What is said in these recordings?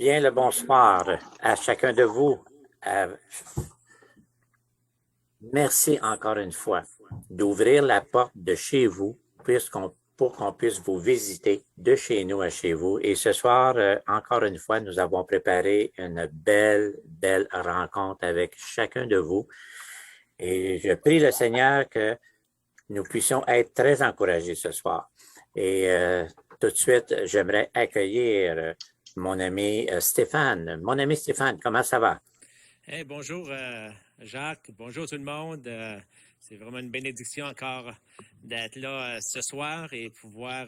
Bien le bonsoir à chacun de vous. Euh, Merci encore une fois d'ouvrir la porte de chez vous pour qu'on puisse vous visiter de chez nous à chez vous. Et ce soir, encore une fois, nous avons préparé une belle rencontre avec chacun de vous. Et je prie le Seigneur que nous puissions être très encouragés ce soir. Et tout de suite, j'aimerais accueillir mon ami Stéphane. Mon ami Stéphane, comment ça va? Hey, bonjour Jacques, bonjour tout le monde. C'est vraiment une bénédiction encore d'être là ce soir et pouvoir.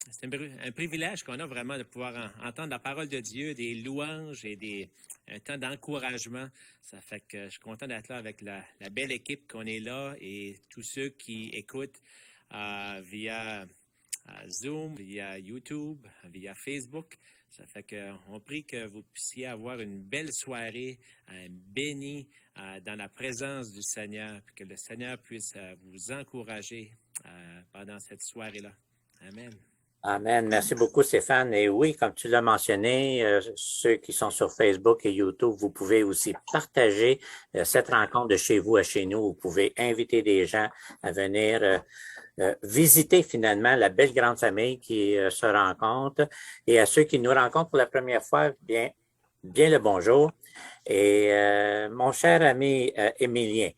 C'est un privilège qu'on a vraiment de pouvoir entendre la parole de Dieu, des louanges et un temps d'encouragement. Ça fait que je suis content d'être là avec la belle équipe qu'on est là et tous ceux qui écoutent via Zoom, via YouTube, via Facebook. Ça fait qu'on prie que vous puissiez avoir une belle soirée bénie dans la présence du Seigneur, puis que le Seigneur puisse vous encourager pendant cette soirée-là. Amen. Amen. Merci beaucoup, Stéphane. Et oui, comme tu l'as mentionné, ceux qui sont sur Facebook et YouTube, vous pouvez aussi partager cette rencontre de chez vous à chez nous. Vous pouvez inviter des gens à venir visiter finalement la belle grande famille qui se rencontre. Et à ceux qui nous rencontrent pour la première fois, bien le bonjour. Et mon cher ami Émilien,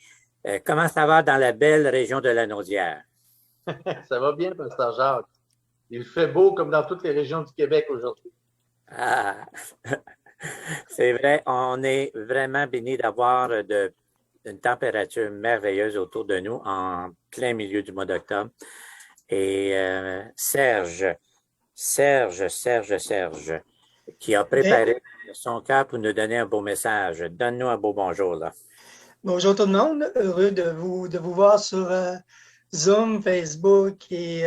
comment ça va dans la belle région de la Naudière? Ça va bien, Pasteur Jacques. Il fait beau comme dans toutes les régions du Québec aujourd'hui. Ah, c'est vrai, on est vraiment béni d'avoir une température merveilleuse autour de nous en plein milieu du mois d'octobre. Et Serge, qui a préparé son cœur pour nous donner un beau message. Donne-nous un beau bonjour, là. Bonjour tout le monde, heureux de vous voir sur Zoom, Facebook et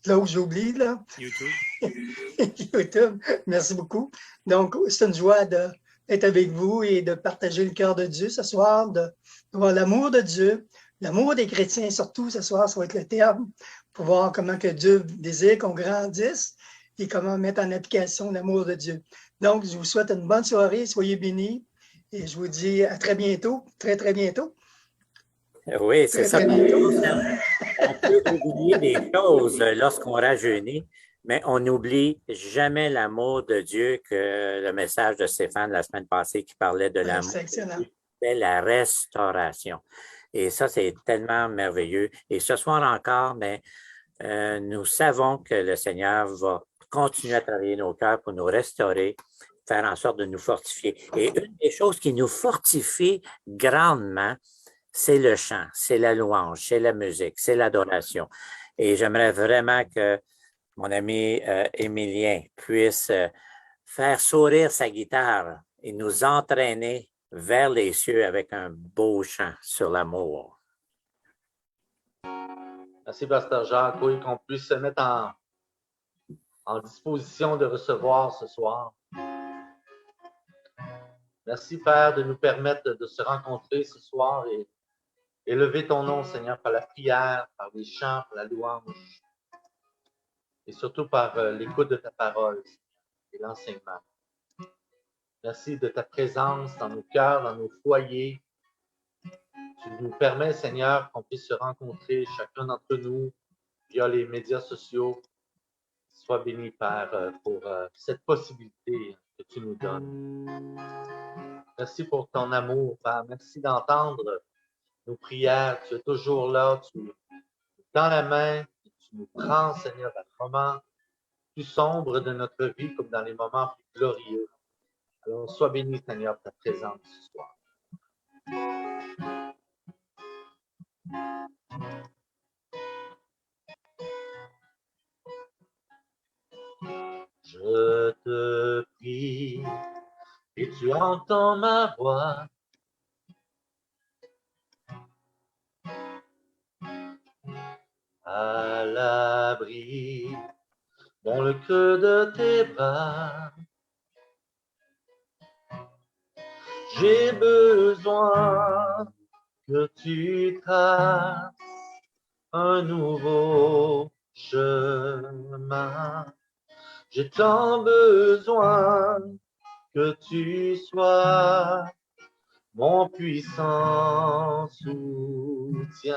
là où j'oublie, là. YouTube. YouTube, merci beaucoup. Donc, c'est une joie d'être avec vous et de partager le cœur de Dieu ce soir, de voir l'amour de Dieu, l'amour des chrétiens surtout ce soir, ça va être le terme, pour voir comment que Dieu désire qu'on grandisse et comment mettre en application l'amour de Dieu. Donc, je vous souhaite une bonne soirée, soyez bénis. Et je vous dis à très bientôt, très bientôt. Oui, c'est ça. On peut oublier des choses lorsqu'on rajeunit, mais on n'oublie jamais l'amour de Dieu que le message de Stéphane la semaine passée qui parlait de l'amour. C'est excellent. C'est la restauration. Et ça, c'est tellement merveilleux. Et ce soir encore, mais nous savons que le Seigneur va continuer à travailler nos cœurs pour nous restaurer, faire en sorte de nous fortifier. Et une des choses qui nous fortifie grandement, c'est le chant, c'est la louange, c'est la musique, c'est l'adoration. Et j'aimerais vraiment que mon ami Émilien puisse faire sourire sa guitare et nous entraîner vers les cieux avec un beau chant sur l'amour. Merci, Pasteur Jacques. Oui, qu'on puisse se mettre en disposition de recevoir ce soir. Merci, Père, de nous permettre de se rencontrer ce soir et élever ton nom, Seigneur, par la prière, par les chants, par la louange et surtout par l'écoute de ta parole et l'enseignement. Merci de ta présence dans nos cœurs, dans nos foyers. Tu nous permets, Seigneur, qu'on puisse se rencontrer, chacun d'entre nous, via les médias sociaux. Sois béni, Père, pour cette possibilité que tu nous donnes. Merci pour ton amour, Père. Merci d'entendre nos prières. Tu es toujours là. Tu nous tends la main. Tu nous prends, Seigneur, à un moment plus sombre de notre vie comme dans les moments plus glorieux. Alors, sois béni, Seigneur, pour ta présence ce soir. Je te prie et tu entends ma voix. À l'abri dans le creux de tes bras. J'ai besoin que tu traces un nouveau chemin. J'ai tant besoin que tu sois mon puissant soutien,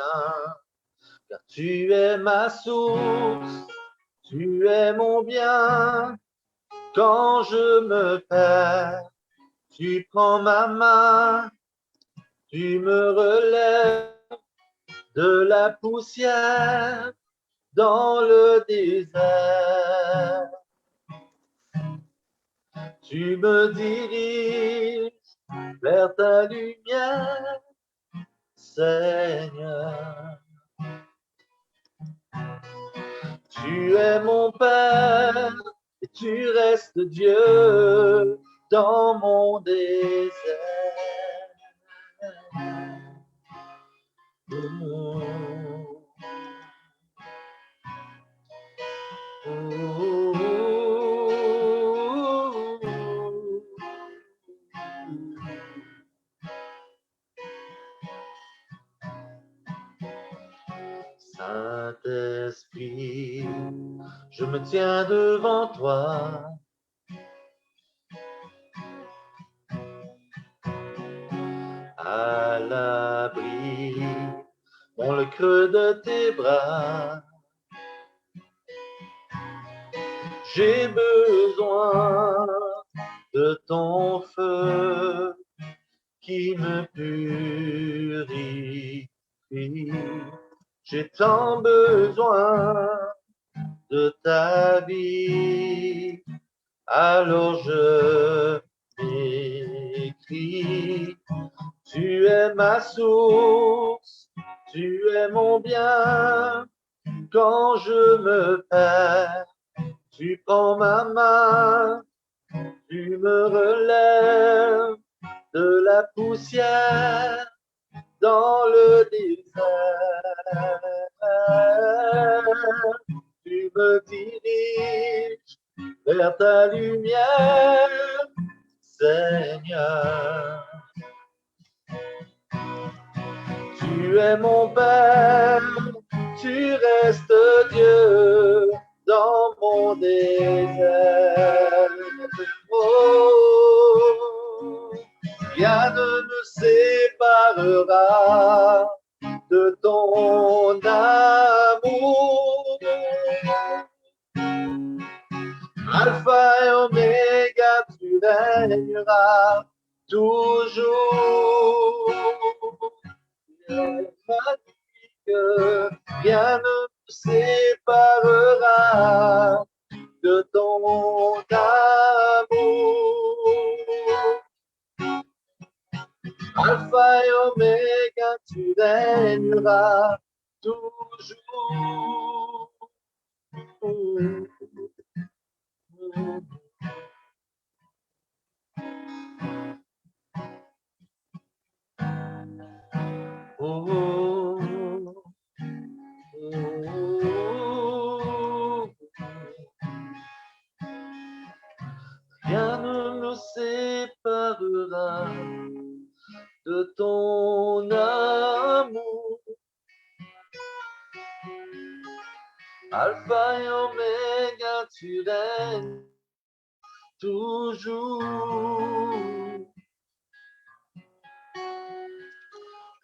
car tu es ma source, tu es mon bien. Quand je me perds, tu prends ma main, tu me relèves de la poussière dans le désert. Tu me diriges vers ta lumière, Seigneur. Tu es mon Père et tu restes Dieu dans mon désert. Saint-Esprit, je me tiens devant toi. À l'abri, dans le creux de tes bras. J'ai besoin de ton feu qui me purifie. J'ai tant besoin de ta vie, alors je m'écris. Tu es ma source, tu es mon bien. Quand je me perds, tu prends ma main, tu me relèves de la poussière dans le désert. Tu me diriges vers ta lumière, Seigneur. Tu es mon Père, tu restes Dieu dans mon désert. Oh, rien ne me séparera de ton amour. Alpha et Oméga, tu régneras toujours. Rien ne me séparera de ton amour. Alpha et Oméga, tu régneras toujours. Oh, rien ne me séparera de ton amour. Alpha et Oméga, tu règnes toujours.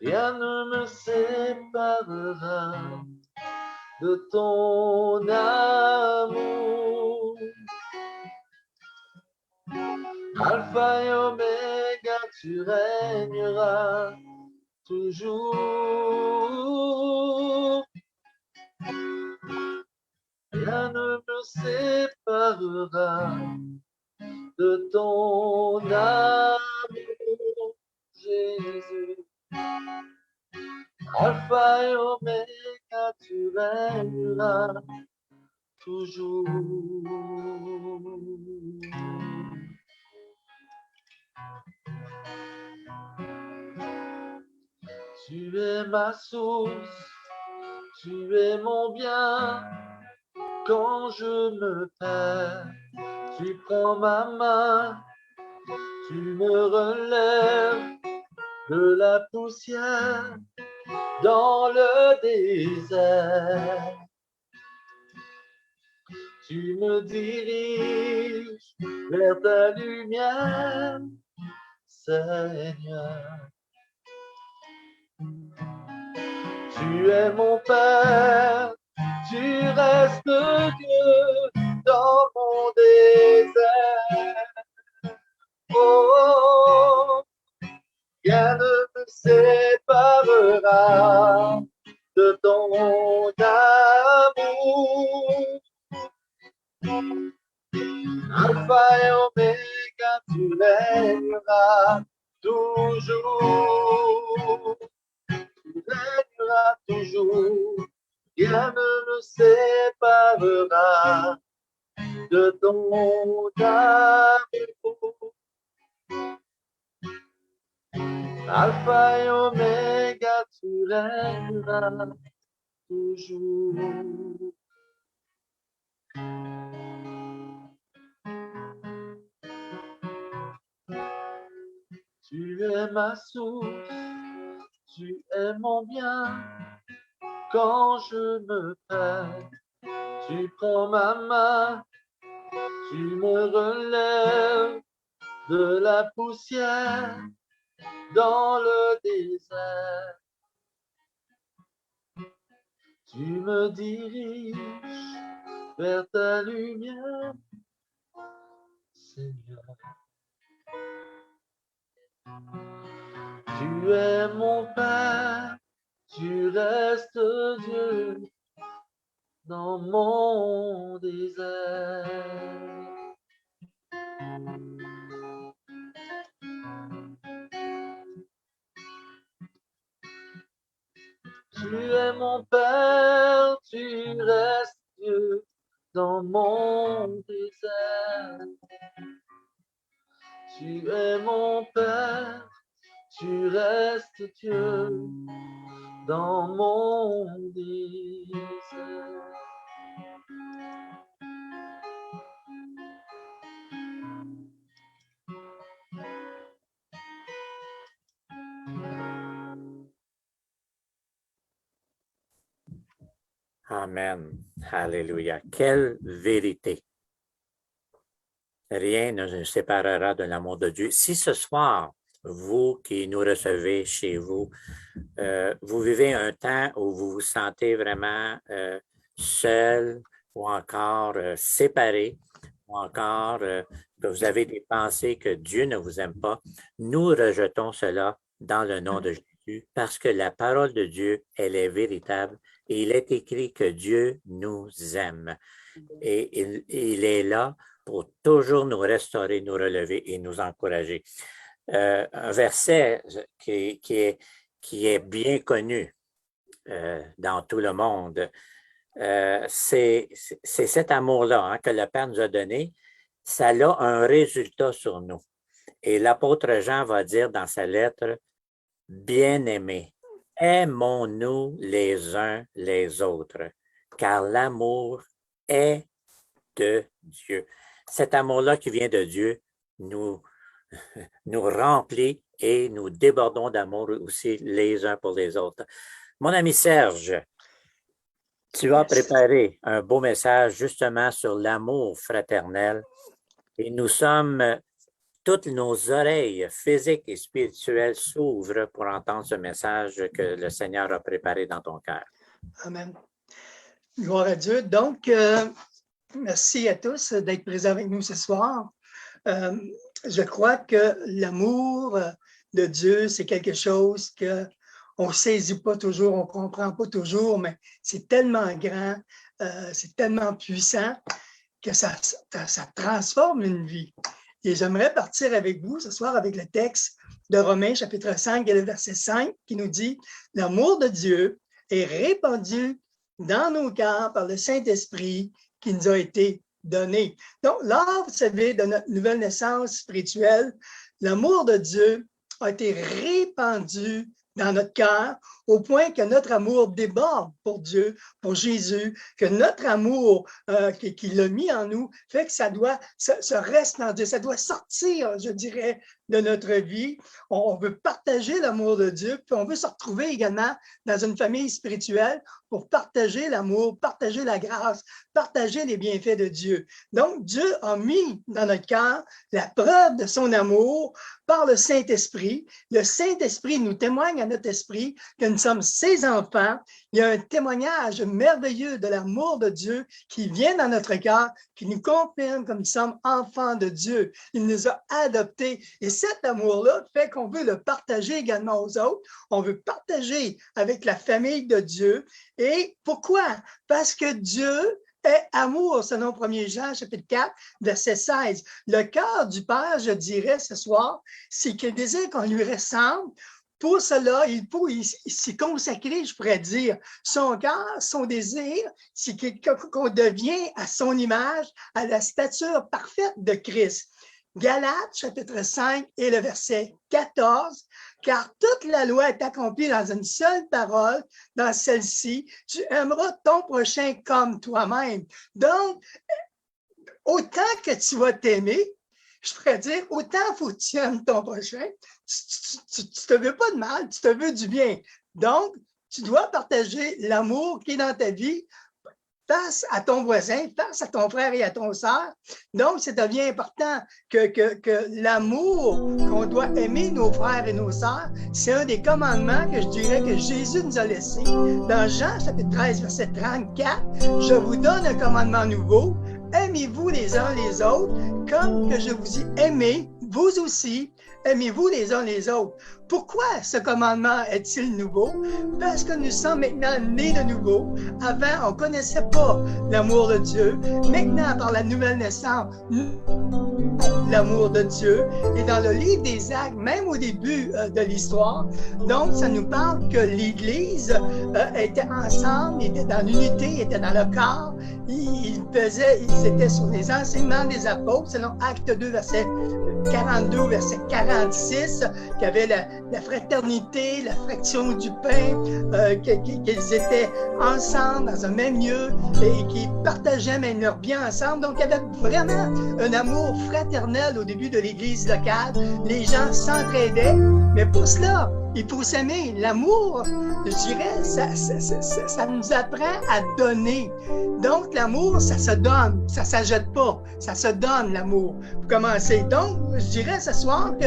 Rien ne me séparera de ton amour. Alpha et Oméga, tu régneras toujours. Rien ne me séparera de ton amour, Jésus. Alpha et Oméga, tu régneras toujours. Tu es ma source, tu es mon bien. Quand je me perds, tu prends ma main, tu me relèves de la poussière dans le désert. Tu me diriges vers ta lumière, Seigneur. Tu es mon Père, tu restes Dieu dans mon désert. Oh, rien ne me séparera de ton amour. Alpha et Oméga, tu règneras toujours. Tu règneras toujours. Rien ne me séparera de ton amour. Alpha et Oméga, tu règneras toujours. Tu es ma source, tu es mon bien. Quand je me perds, tu prends ma main, tu me relèves de la poussière dans le désert. Tu me diriges vers ta lumière, Seigneur. Tu es mon Père, tu restes Dieu dans mon désert. Tu es mon Père, tu restes Dieu dans mon désert. Tu es mon Père, tu restes Dieu dans mon désert. Amen. Alléluia. Quelle vérité. Rien ne nous séparera de l'amour de Dieu. Si ce soir, vous qui nous recevez chez vous, vous vivez un temps où vous vous sentez vraiment seul ou encore séparé, ou encore que vous avez des pensées que Dieu ne vous aime pas, nous rejetons cela dans le nom de Jésus parce que la parole de Dieu, elle est véritable et il est écrit que Dieu nous aime. Et il est là pour toujours nous restaurer, nous relever et nous encourager. Un verset qui est bien connu dans tout le monde, c'est cet amour-là hein, que le Père nous a donné. Ça a un résultat sur nous. Et l'apôtre Jean va dire dans sa lettre, « Bien-aimés, aimons-nous les uns les autres, car l'amour est de Dieu. » Cet amour-là qui vient de Dieu nous remplit et nous débordons d'amour aussi les uns pour les autres. Mon ami Serge, tu as préparé un beau message justement sur l'amour fraternel et nous sommes, toutes nos oreilles physiques et spirituelles s'ouvrent pour entendre ce message que le Seigneur a préparé dans ton cœur. Amen. Gloire à Dieu. Donc, merci à tous d'être présents avec nous ce soir. Je crois que l'amour de Dieu, c'est quelque chose qu'on ne saisit pas toujours, on ne comprend pas toujours, mais c'est tellement grand, c'est tellement puissant que ça transforme une vie. Et j'aimerais partir avec vous ce soir avec le texte de Romains chapitre 5 et le verset 5 qui nous dit « L'amour de Dieu est répandu dans nos cœurs par le Saint-Esprit qui nous a été donné. » Donc, lors, vous savez, de notre nouvelle naissance spirituelle, l'amour de Dieu a été répandu dans notre cœur, au point que notre amour déborde pour Dieu, pour Jésus, que notre amour qu'il a mis en nous fait que ça doit se reste dans Dieu, ça doit sortir, je dirais, de notre vie. On veut partager l'amour de Dieu, puis on veut se retrouver également dans une famille spirituelle pour partager l'amour, partager la grâce, partager les bienfaits de Dieu. Donc, Dieu a mis dans notre cœur la preuve de son amour par le Saint-Esprit. Le Saint-Esprit nous témoigne à notre esprit que nous sommes ses enfants. Il y a un témoignage merveilleux de l'amour de Dieu qui vient dans notre cœur, qui nous confirme que nous sommes enfants de Dieu. Il nous a adoptés. Et cet amour-là fait qu'on veut le partager également aux autres. On veut partager avec la famille de Dieu. Et pourquoi? Parce que Dieu est amour, selon 1 Jean, chapitre 4, verset 16. Le cœur du Père, je dirais ce soir, c'est qu'il désire qu'on lui ressemble. Pour cela, il faut s'y consacrer, je pourrais dire. Son cœur, son désir, c'est qu'on devient à son image, à la stature parfaite de Christ. Galates, chapitre 5 et le verset 14, car toute la loi est accomplie dans une seule parole, dans celle-ci, tu aimeras ton prochain comme toi-même. Donc, autant que tu vas t'aimer, je pourrais dire, autant faut que tu aimes ton prochain, tu te veux pas de mal, tu te veux du bien. Donc, tu dois partager l'amour qui est dans ta vie face à ton voisin, face à ton frère et à ton sœur. Donc, ça devient important que l'amour, qu'on doit aimer nos frères et nos sœurs, c'est un des commandements que je dirais que Jésus nous a laissé. Dans Jean, chapitre 13, verset 34, « Je vous donne un commandement nouveau, aimez-vous les uns les autres, comme que je vous ai aimé, vous aussi, aimez-vous les uns les autres. » Pourquoi ce commandement est-il nouveau? Parce que nous sommes maintenant nés de nouveau. Avant, on ne connaissait pas l'amour de Dieu. Maintenant, par la nouvelle naissance, nous l'amour de Dieu. Et dans le livre des Actes, même au début de l'histoire, donc ça nous parle que l'Église était ensemble, était dans l'unité, était dans le corps. Ils étaient sur les enseignements des apôtres, selon Acte 2, verset 42, verset 46, qu'il y avait la fraternité, la fraction du pain, qu'ils étaient ensemble dans un même lieu et qu'ils partageaient même leur bien ensemble. Donc, il y avait vraiment un amour fraternel au début de l'Église locale. Les gens s'entraidaient, mais pour cela, il faut s'aimer. L'amour, je dirais, ça nous apprend à donner. Donc, l'amour, ça se donne, ça ne s'achète pas, ça se donne, l'amour, pour commencer. Donc, je dirais ce soir que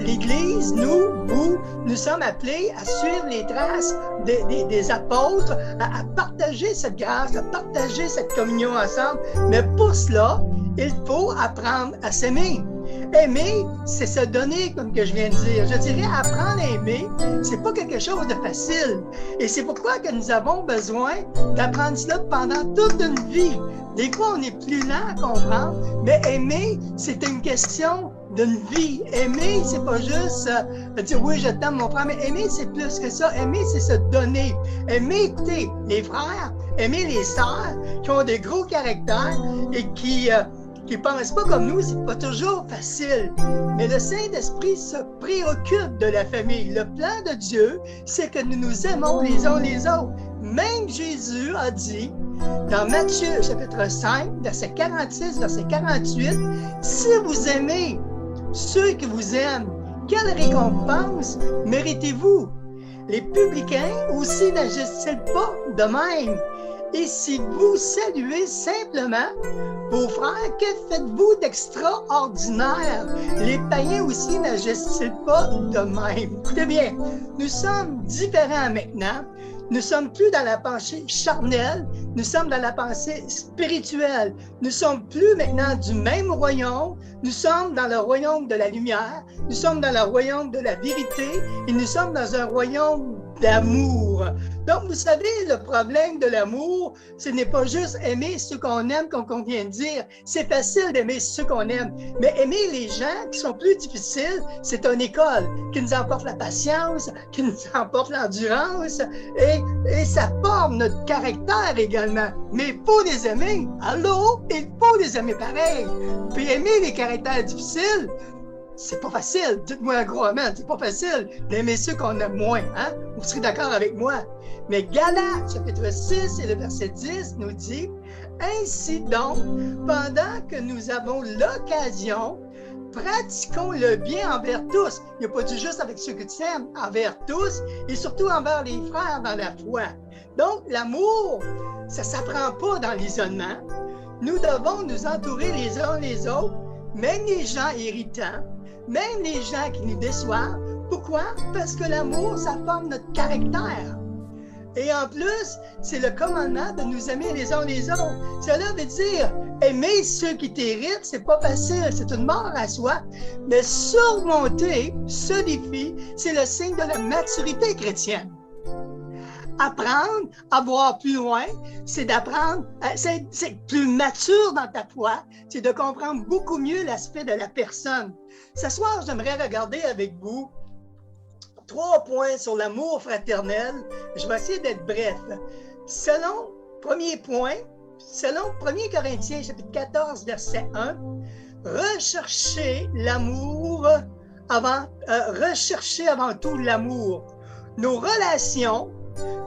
l'Église, nous sommes appelés à suivre les traces des apôtres, à partager cette grâce, à partager cette communion ensemble. Mais pour cela, il faut apprendre à s'aimer. Aimer, c'est se donner, comme que je viens de dire. Je dirais apprendre à aimer, c'est pas quelque chose de facile. Et c'est pourquoi que nous avons besoin d'apprendre cela pendant toute une vie. Des fois, on est plus lent à comprendre, mais aimer, c'est une question d'une vie. Aimer, c'est pas juste dire oui, je t'aime mon frère, mais aimer, c'est plus que ça. Aimer, c'est se donner. Aimer, écoutez, les frères, aimer les sœurs qui ont des gros caractères et qui pensent pas comme nous, c'est pas toujours facile. Mais le Saint-Esprit se préoccupe de la famille. Le plan de Dieu, c'est que nous nous aimons les uns les autres. Même Jésus a dit, dans Matthieu chapitre 5, verset 46, verset 48, « Si vous aimez ceux qui vous aiment, quelle récompense méritez-vous? Les publicains aussi n'agissent-ils pas de même? Et si vous saluez simplement vos frères, que faites-vous d'extraordinaire? Les païens aussi n'agissent-ils pas de même? » Écoutez bien, nous sommes différents maintenant. Nous sommes plus dans la pensée charnelle, nous sommes dans la pensée spirituelle. Nous sommes plus maintenant du même royaume, nous sommes dans le royaume de la lumière, nous sommes dans le royaume de la vérité et nous sommes dans un royaume d'amour. Donc, vous savez, le problème de l'amour, ce n'est pas juste aimer ceux qu'on aime, comme on vient de dire. C'est facile d'aimer ceux qu'on aime, mais aimer les gens qui sont plus difficiles, c'est une école qui nous apporte la patience, qui nous apporte l'endurance et ça forme notre caractère également. Mais il faut les aimer. Allô? Il faut les aimer pareil. Puis aimer les caractères difficiles, c'est pas facile. Dites-moi un gros amen. C'est pas facile d'aimer ceux qu'on aime moins. Hein? Vous serez d'accord avec moi. Mais Galates, chapitre 6 et le verset 10 nous dit « Ainsi donc, pendant que nous avons l'occasion, pratiquons le bien envers tous. » Il n'y a pas dit juste avec ceux que tu aimes, envers tous et surtout envers les frères dans la foi. Donc, l'amour, ça ne s'apprend pas dans l'isolement. Nous devons nous entourer les uns les autres, même les gens irritants, même les gens qui nous déçoivent. Pourquoi? Parce que l'amour, ça forme notre caractère. Et en plus, c'est le commandement de nous aimer les uns les autres. Cela veut dire, aimer ceux qui t'irritent, c'est pas facile, c'est une mort à soi. Mais surmonter ce défi, c'est le signe de la maturité chrétienne. Apprendre à voir plus loin, c'est d'apprendre, c'est plus mature dans ta foi, c'est de comprendre beaucoup mieux l'aspect de la personne. Ce soir, j'aimerais regarder avec vous 3 points sur l'amour fraternel. Je vais essayer d'être bref. Premier point, selon 1 Corinthiens, chapitre 14, verset 1, recherchez avant tout l'amour. Nos relations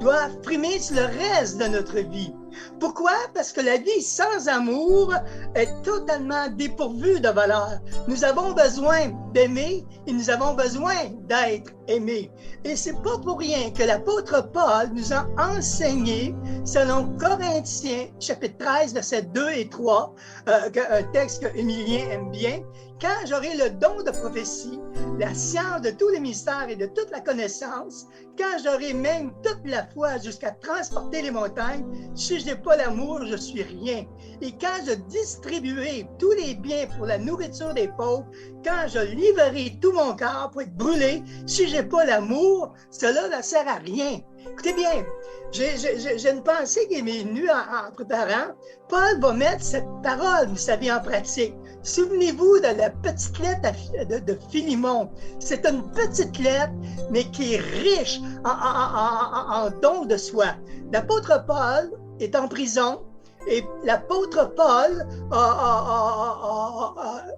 doivent primer sur le reste de notre vie. Pourquoi? Parce que la vie sans amour est totalement dépourvue de valeur. Nous avons besoin d'aimer et nous avons besoin d'être aimés. Et c'est pas pour rien que l'apôtre Paul nous a enseigné, selon Corinthiens, chapitre 13, versets 2 et 3, un texte que Émilien aime bien, « Quand j'aurai le don de prophétie, la science de tous les mystères et de toute la connaissance, quand j'aurai même toute la foi jusqu'à transporter les montagnes, si je n'ai pas l'amour, je suis rien. Et quand je distribuerai tous les biens pour la nourriture des pauvres, quand je livrerai tout mon corps pour être brûlé, si je n'ai pas l'amour, cela ne sert à rien. » Écoutez bien, j'ai une pensée qui m'est venue en préparant. Paul va mettre cette parole, vous savez, en pratique. Souvenez-vous de la petite lettre de Philémon. C'est une petite lettre, mais qui est riche en dons de soi. L'apôtre Paul est en prison et l'apôtre Paul,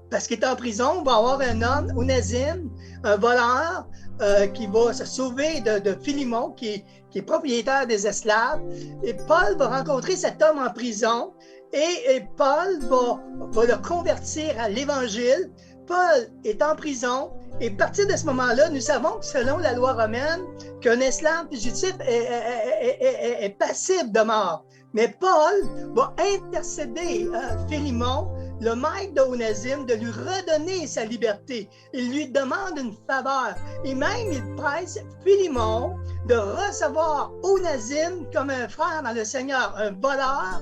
parce qu'il est en prison, va avoir un homme, Onésime, un voleur, qui va se sauver de Philémon, qui est propriétaire des esclaves. Et Paul va rencontrer cet homme en prison et Paul va le convertir à l'Évangile. Paul est en prison et à partir de ce moment-là, nous savons que selon la loi romaine, qu'un esclave fugitif est passible de mort. Mais Paul va intercéder Philémon, le maître d'Onésime, de lui redonner sa liberté. Il lui demande une faveur. Et même, il presse Philémon de recevoir Onésime comme un frère dans le Seigneur, un voleur,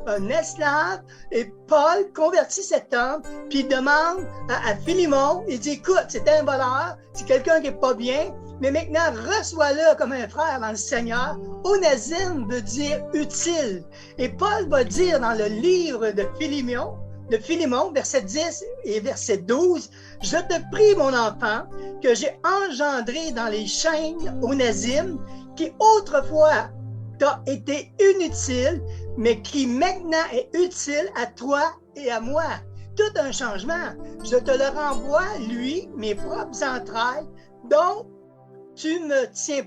un esclave. Et Paul convertit cet homme, puis il demande à Philémon, il dit, écoute, c'est un voleur, c'est quelqu'un qui n'est pas bien, mais maintenant, reçois-le comme un frère dans le Seigneur. Onésime veut dire utile. Et Paul va dire dans le livre de Philémon, verset 10 et verset 12, « Je te prie, mon enfant, que j'ai engendré dans les chaînes Onésime, qui autrefois t'a été inutile, mais qui maintenant est utile à toi et à moi. » Tout un changement. Je te le renvoie, lui, mes propres entrailles, donc tu me tiens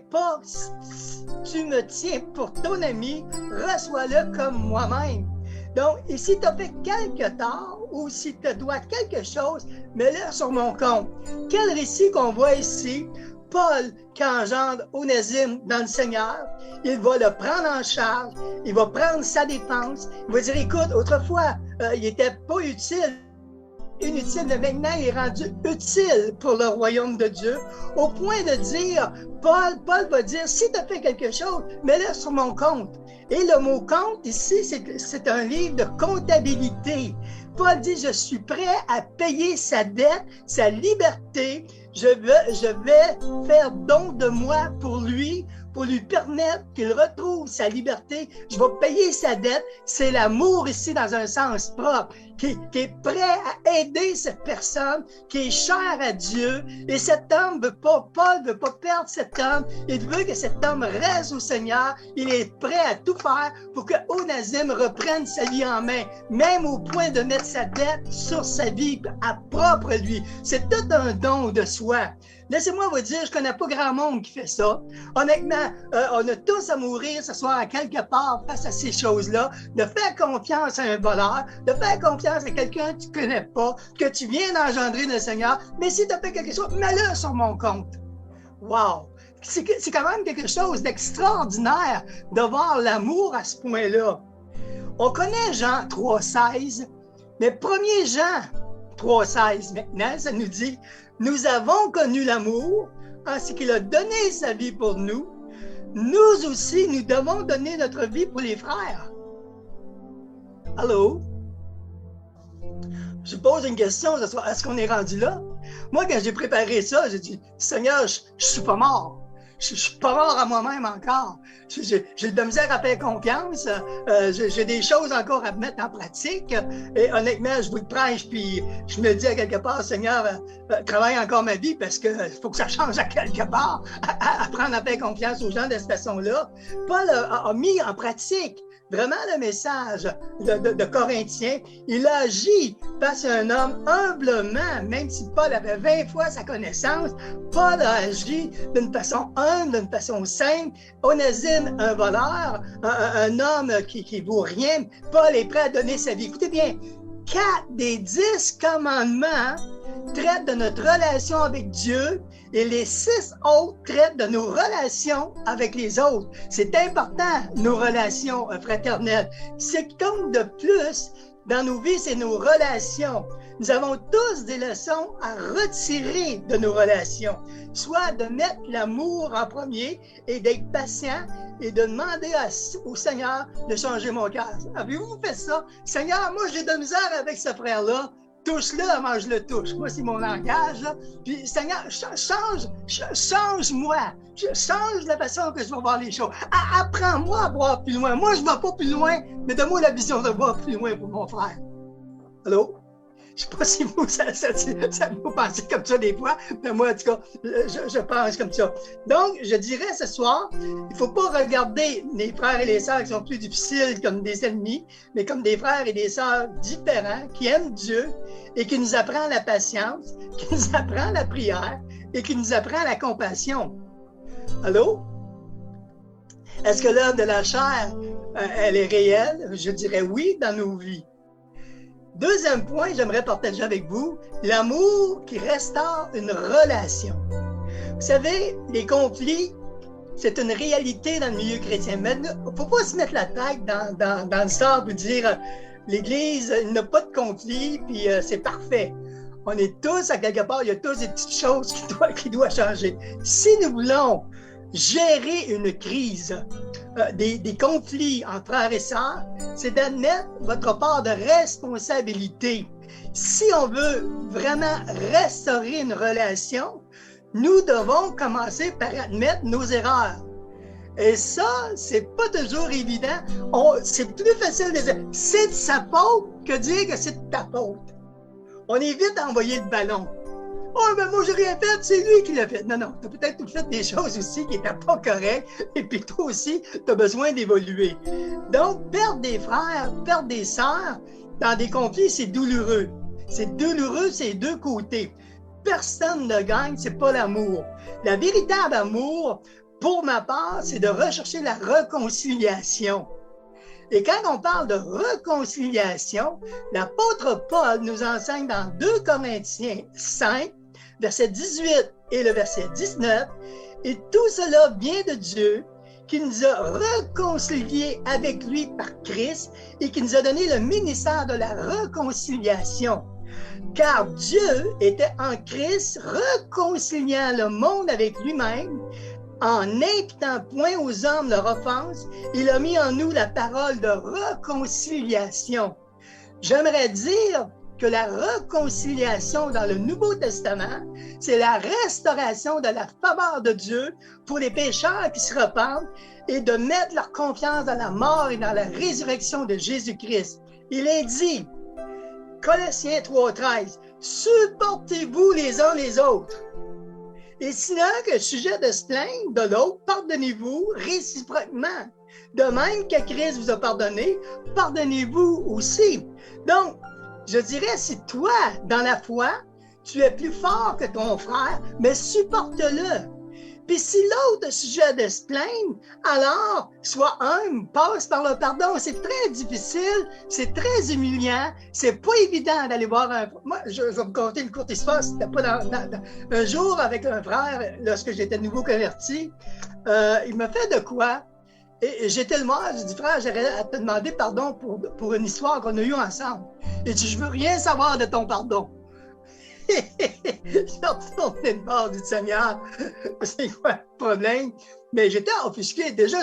pour ton ami, reçois-le comme moi-même. Donc, et si tu as fait quelque tort ou si tu dois quelque chose, mets-le sur mon compte. Quel récit qu'on voit ici? Paul, qui engendre Onésime dans le Seigneur, il va le prendre en charge, il va prendre sa défense, il va dire, écoute, autrefois, il n'était pas inutile, mais maintenant il est rendu utile pour le royaume de Dieu, au point de dire, Paul va dire, si tu as fait quelque chose, mets-le sur mon compte. Et le mot compte ici, c'est un livre de comptabilité. Paul dit, je suis prêt à payer sa dette, sa liberté, je vais faire don de moi pour lui, pour lui permettre qu'il retrouve sa liberté. Je vais payer sa dette. C'est l'amour ici dans un sens propre, qui est prêt à aider cette personne, qui est chère à Dieu. Et cet homme Paul veut pas perdre cet homme. Il veut que cet homme reste au Seigneur. Il est prêt à tout faire pour que Onésime reprenne sa vie en main, même au point de mettre sa dette sur sa vie à propre lui. C'est tout un don de soi. Laissez-moi vous dire, je connais pas grand monde qui fait ça. Honnêtement, on a tous à mourir ce soir à quelque part face à ces choses-là, de faire confiance à un voleur, de faire confiance à quelqu'un que tu connais pas, que tu viens d'engendrer le Seigneur, mais si tu as fait quelque chose, mets-le sur mon compte. Wow! C'est quand même quelque chose d'extraordinaire de voir l'amour à ce point-là. On connaît Jean 3,16, mais 1er Jean 3,16 maintenant, ça nous dit « Nous avons connu l'amour, ainsi qu'il a donné sa vie pour nous. Nous aussi, nous devons donner notre vie pour les frères. » Allô? Je pose une question ce soir. Est-ce qu'on est rendu là? Moi, quand j'ai préparé ça, j'ai dit « Seigneur, je suis pas mort. Je suis pas mort à moi-même encore. J'ai de la misère à faire confiance. J'ai des choses encore à mettre en pratique. Et honnêtement, je vous le prêche, puis je me dis à quelque part, Seigneur, travaille encore ma vie parce que faut que ça change à quelque part. Apprendre à faire confiance aux gens de cette façon-là. Paul a mis en pratique vraiment le message de Corinthiens. Il a agi face à un homme humblement, même si Paul avait 20 fois sa connaissance. Paul a agi d'une façon humble, d'une façon simple. Onésime, un voleur, un homme qui vaut rien. Paul est prêt à donner sa vie. Écoutez bien, 4 des 10 commandements traitent de notre relation avec Dieu et les 6 autres traitent de nos relations avec les autres. C'est important, nos relations fraternelles. Ce qui compte de plus dans nos vies, c'est nos relations. Nous avons tous des leçons à retirer de nos relations, soit de mettre l'amour en premier et d'être patient et de demander au Seigneur de changer mon cœur. Avez-vous fait ça? Seigneur, moi j'ai de la misère avec ce frère-là. Touche-le avant que je le touche. Moi, c'est mon langage. Là. Puis, Seigneur, change-moi. Change la façon que je vais voir les choses. Apprends-moi à voir plus loin. Moi, je ne vais pas plus loin, mais donne-moi la vision de voir plus loin pour mon frère. Allô? Je ne sais pas si vous, ça vous pensez comme ça des fois, mais moi, en tout cas, je pense comme ça. Donc, je dirais ce soir, il ne faut pas regarder les frères et les sœurs qui sont plus difficiles comme des ennemis, mais comme des frères et des sœurs différents, qui aiment Dieu et qui nous apprend la patience, qui nous apprend la prière et qui nous apprend la compassion. Allô? Est-ce que l'œuvre de la chair, elle est réelle? Je dirais oui dans nos vies. Deuxième point, j'aimerais partager avec vous, l'amour qui restaure une relation. Vous savez, les conflits, c'est une réalité dans le milieu chrétien. Mais il ne faut pas se mettre la tête dans le sable et dire l'Église n'a pas de conflit, puis c'est parfait. On est tous, à quelque part, il y a tous des petites choses qui doivent changer. Si nous voulons gérer une crise, des conflits entre frères et sœurs, c'est d'admettre votre part de responsabilité. Si on veut vraiment restaurer une relation, nous devons commencer par admettre nos erreurs. Et ça, c'est pas toujours évident. C'est plus facile de dire « c'est de sa faute » que de dire que c'est de ta faute. On évite d'envoyer le ballon. « Oh, ben moi, j'ai rien fait, c'est lui qui l'a fait. » Non, non, tu as peut-être fait des choses aussi qui n'étaient pas correctes, et puis toi aussi, tu as besoin d'évoluer. Donc, perdre des frères, perdre des sœurs dans des conflits, c'est douloureux. C'est douloureux, c'est deux côtés. Personne ne gagne, c'est pas l'amour. La véritable amour, pour ma part, c'est de rechercher la réconciliation. Et quand on parle de réconciliation, l'apôtre Paul nous enseigne dans 2 Corinthiens 5, verset 18 et le verset 19, « Et tout cela vient de Dieu, qui nous a réconciliés avec lui par Christ et qui nous a donné le ministère de la réconciliation. Car Dieu était en Christ réconciliant le monde avec lui-même, en n'imputant point aux hommes leur offense, il a mis en nous la parole de réconciliation. » J'aimerais dire que la réconciliation dans le Nouveau Testament, c'est la restauration de la faveur de Dieu pour les pécheurs qui se repentent et de mettre leur confiance dans la mort et dans la résurrection de Jésus-Christ. Il est dit, Colossiens 3,13, supportez-vous les uns les autres. Et sinon, que sujet de se plaindre de l'autre, pardonnez-vous réciproquement. De même que Christ vous a pardonné, pardonnez-vous aussi. Donc, je dirais, si toi, dans la foi, tu es plus fort que ton frère, mais supporte-le. Puis si l'autre a sujet de se plaindre, alors, sois humble, passe par le pardon. C'est très difficile, c'est très humiliant, c'est pas évident d'aller voir un... Moi, je vais vous conter une courte histoire. C'était pas un jour avec un frère, lorsque j'étais nouveau converti, il m'a fait de quoi? Et j'étais le mort, j'ai dit, frère, j'aurais à te demander pardon pour une histoire qu'on a eue ensemble. Il dit, je veux rien savoir de ton pardon. J'ai retourné le bord du Seigneur. C'est quoi le problème? Mais j'étais offusqué. Déjà,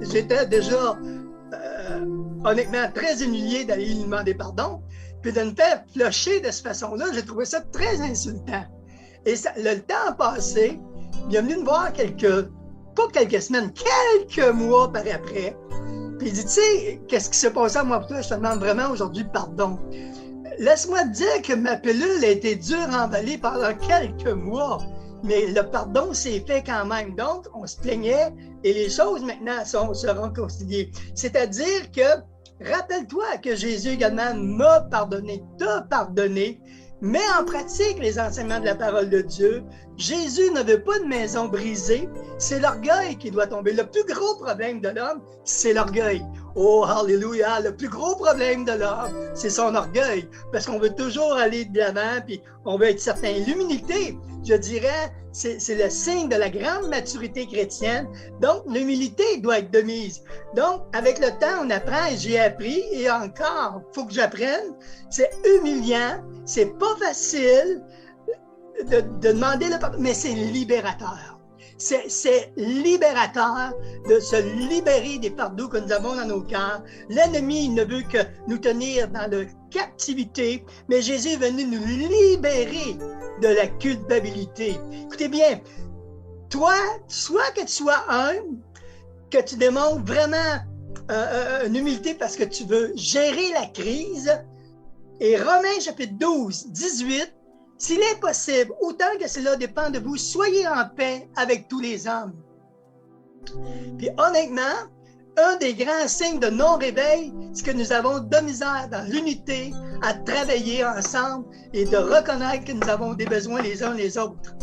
j'étais déjà honnêtement très humilié d'aller lui demander pardon. Puis de me faire flusher de cette façon-là, j'ai trouvé ça très insultant. Et ça, le temps a passé. Il est venu me voir pas quelques semaines, quelques mois par après. Puis il dit, tu sais, qu'est-ce qui s'est passé à moi pour toi? Je te demande vraiment aujourd'hui pardon. Laisse-moi te dire que ma pilule a été dure à emballer pendant quelques mois, mais le pardon s'est fait quand même. Donc, on se plaignait et les choses maintenant se réconciliées. C'est-à-dire que, rappelle-toi que Jésus également m'a pardonné, t'a pardonné, mets en pratique les enseignements de la parole de Dieu. Jésus ne veut pas de maison brisée, c'est l'orgueil qui doit tomber. Le plus gros problème de l'homme, c'est l'orgueil. Oh, hallelujah! Le plus gros problème de l'homme, c'est son orgueil. Parce qu'on veut toujours aller de l'avant, puis on veut être certain. L'humilité, je dirais, c'est le signe de la grande maturité chrétienne. Donc, l'humilité doit être de mise. Donc, avec le temps, on apprend, et j'ai appris, et encore, il faut que j'apprenne. C'est humiliant, c'est pas facile de demander le pardon, mais c'est libérateur. C'est libérateur de se libérer des fardeaux que nous avons dans nos cœurs. L'ennemi ne veut que nous tenir dans la captivité, mais Jésus est venu nous libérer de la culpabilité. Écoutez bien, toi, soit que tu sois humble, que tu démontres vraiment une humilité parce que tu veux gérer la crise. Et Romains chapitre 12, 18, s'il est possible, autant que cela dépend de vous, soyez en paix avec tous les hommes. Puis honnêtement, un des grands signes de non-réveil, c'est que nous avons de misère dans l'unité à travailler ensemble et de reconnaître que nous avons des besoins les uns les autres.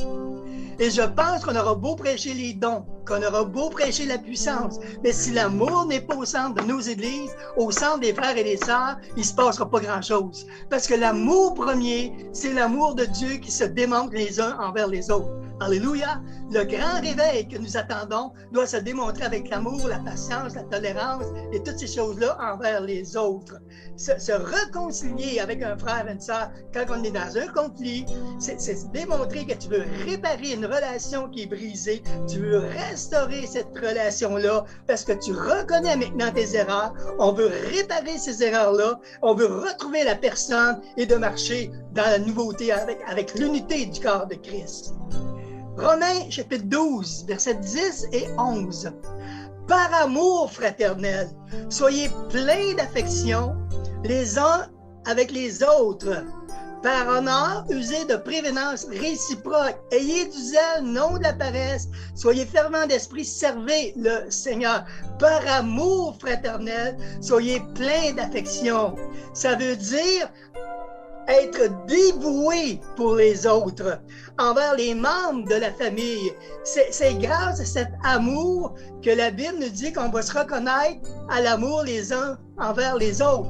Et je pense qu'on aura beau prêcher les dons, qu'on aura beau prêcher la puissance, mais si l'amour n'est pas au centre de nos églises, au centre des frères et des sœurs, il ne se passera pas grand-chose. Parce que l'amour premier, c'est l'amour de Dieu qui se démontre les uns envers les autres. Alléluia! Le grand réveil que nous attendons doit se démontrer avec l'amour, la patience, la tolérance et toutes ces choses-là envers les autres. Se réconcilier avec un frère et une sœur quand on est dans un conflit, c'est démontrer que tu veux réparer une relation qui est brisée, tu veux restaurer cette relation-là parce que tu reconnais maintenant tes erreurs, on veut réparer ces erreurs-là, on veut retrouver la personne et de marcher dans la nouveauté avec l'unité du corps de Christ. Romains chapitre 12, versets 10 et 11. Par amour fraternel, soyez pleins d'affection les uns avec les autres. Par honneur, usez de prévenance réciproque. Ayez du zèle, non de la paresse. Soyez fervents d'esprit, servez le Seigneur. Par amour fraternel, soyez pleins d'affection. Ça veut dire être dévoué pour les autres, envers les membres de la famille. C'est grâce à cet amour que la Bible nous dit qu'on va se reconnaître à l'amour les uns envers les autres.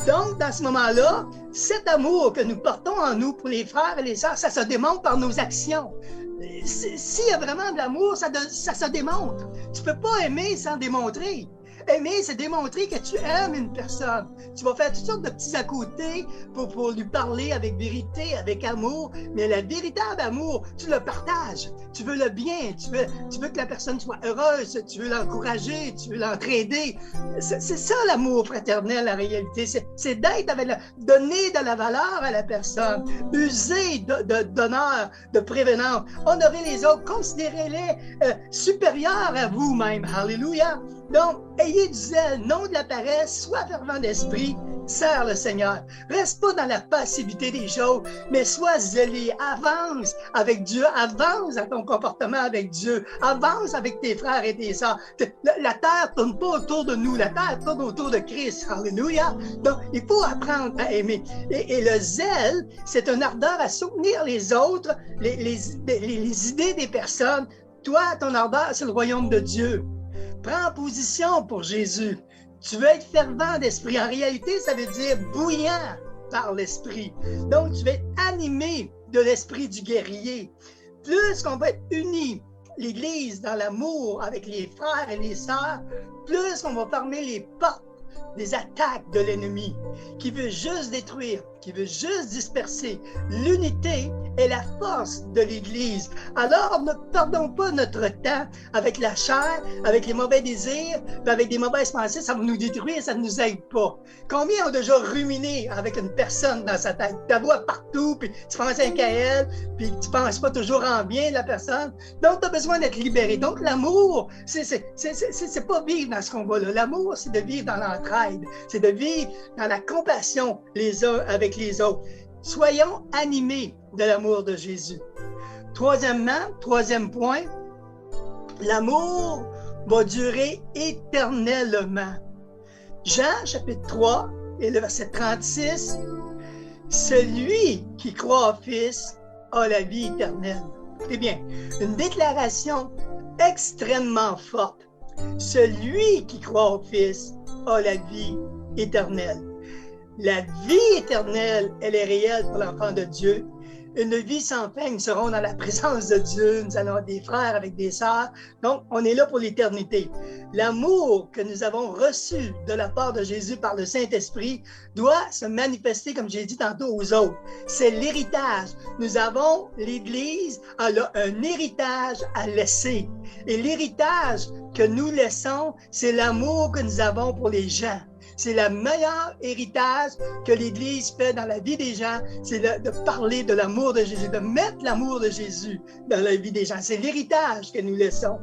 Donc, dans ce moment-là, cet amour que nous portons en nous pour les frères et les sœurs, ça se démontre par nos actions. S'il y a vraiment de l'amour, ça se démontre. Tu ne peux pas aimer sans démontrer. Aimer, c'est démontrer que tu aimes une personne. Tu vas faire toutes sortes de petits à côté pour lui parler avec vérité, avec amour. Mais le véritable amour, tu le partages. Tu veux le bien. Tu veux que la personne soit heureuse. Tu veux l'encourager. Tu veux l'entraider. C'est ça l'amour fraternel, en réalité. C'est d'être avec donner de la valeur à la personne. User d'honneur, de prévenance. Honorer les autres. Considérez-les supérieurs à vous-même. Alléluia. Donc, ayez du zèle, non de la paresse, sois fervent d'esprit, sers le Seigneur. Reste pas dans la passivité des choses, mais sois zélé, avance avec Dieu, avance dans ton comportement avec Dieu, avance avec tes frères et tes sœurs. La terre ne tourne pas autour de nous, la terre tourne autour de Christ. Alléluia. Donc, il faut apprendre à aimer. Et le zèle, c'est un ardeur à soutenir les autres, les idées des personnes. Toi, ton ardeur, c'est le royaume de Dieu. Prends position pour Jésus. Tu veux être fervent d'esprit. En réalité, ça veut dire bouillant par l'esprit. Donc, tu veux être animé de l'esprit du guerrier. Plus qu'on va être unis, l'Église, dans l'amour avec les frères et les sœurs, plus on va fermer les portes des attaques de l'ennemi qui veut juste détruire, qui veut juste disperser. L'unité est la force de l'Église. Alors, ne perdons pas notre temps avec la chair, avec les mauvais désirs, avec des mauvaises pensées. Ça va nous détruire, ça ne nous aide pas. Combien ont déjà ruminé avec une personne dans sa tête? Tu la vois partout, puis tu penses qu'à elle, puis tu ne penses pas toujours en bien de la personne. Donc, tu as besoin d'être libéré. Donc, l'amour, c'est pas vivre dans ce combat-là. L'amour, c'est de vivre dans l'entraide. C'est de vivre dans la compassion les uns avec les autres. Soyons animés de l'amour de Jésus. Troisième point, l'amour va durer éternellement. Jean, chapitre 3, et le verset 36, « Celui qui croit au Fils a la vie éternelle. » Écoutez bien, une déclaration extrêmement forte. « Celui qui croit au Fils a la vie éternelle. » La vie éternelle, elle est réelle pour l'enfant de Dieu. Une vie sans fin, nous serons dans la présence de Dieu, nous allons être des frères avec des sœurs. Donc, on est là pour l'éternité. L'amour que nous avons reçu de la part de Jésus par le Saint-Esprit doit se manifester, comme j'ai dit tantôt, aux autres. C'est l'héritage. Nous avons, l'Église, elle a un héritage à laisser. Et l'héritage que nous laissons, c'est l'amour que nous avons pour les gens. C'est le meilleur héritage que l'Église fait dans la vie des gens, c'est de parler de l'amour de Jésus, de mettre l'amour de Jésus dans la vie des gens. C'est l'héritage que nous laissons.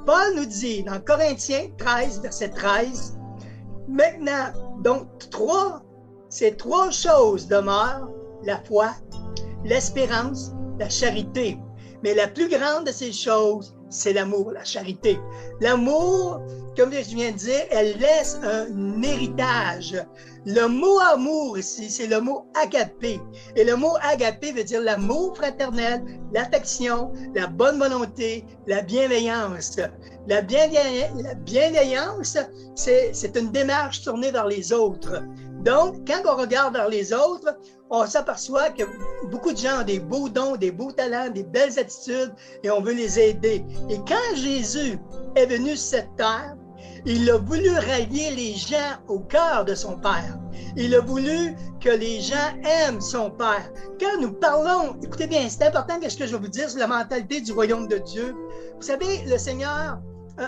Paul nous dit dans Corinthiens 13, verset 13, maintenant, donc ces trois choses demeurent, la foi, l'espérance, la charité. Mais la plus grande de ces choses, c'est l'amour, la charité. L'amour, comme je viens de dire, elle laisse un héritage. Le mot amour ici, c'est le mot agapé. Et le mot agapé veut dire l'amour fraternel, l'affection, la bonne volonté, la bienveillance. La bienveillance, c'est une démarche tournée vers les autres. Donc, quand on regarde vers les autres, on s'aperçoit que beaucoup de gens ont des beaux dons, des beaux talents, des belles attitudes et on veut les aider. Et quand Jésus est venu sur cette terre, il a voulu rallier les gens au cœur de son Père. Il a voulu que les gens aiment son Père. Quand nous parlons, écoutez bien, c'est important que ce que je vais vous dire sur la mentalité du royaume de Dieu. Vous savez, le Seigneur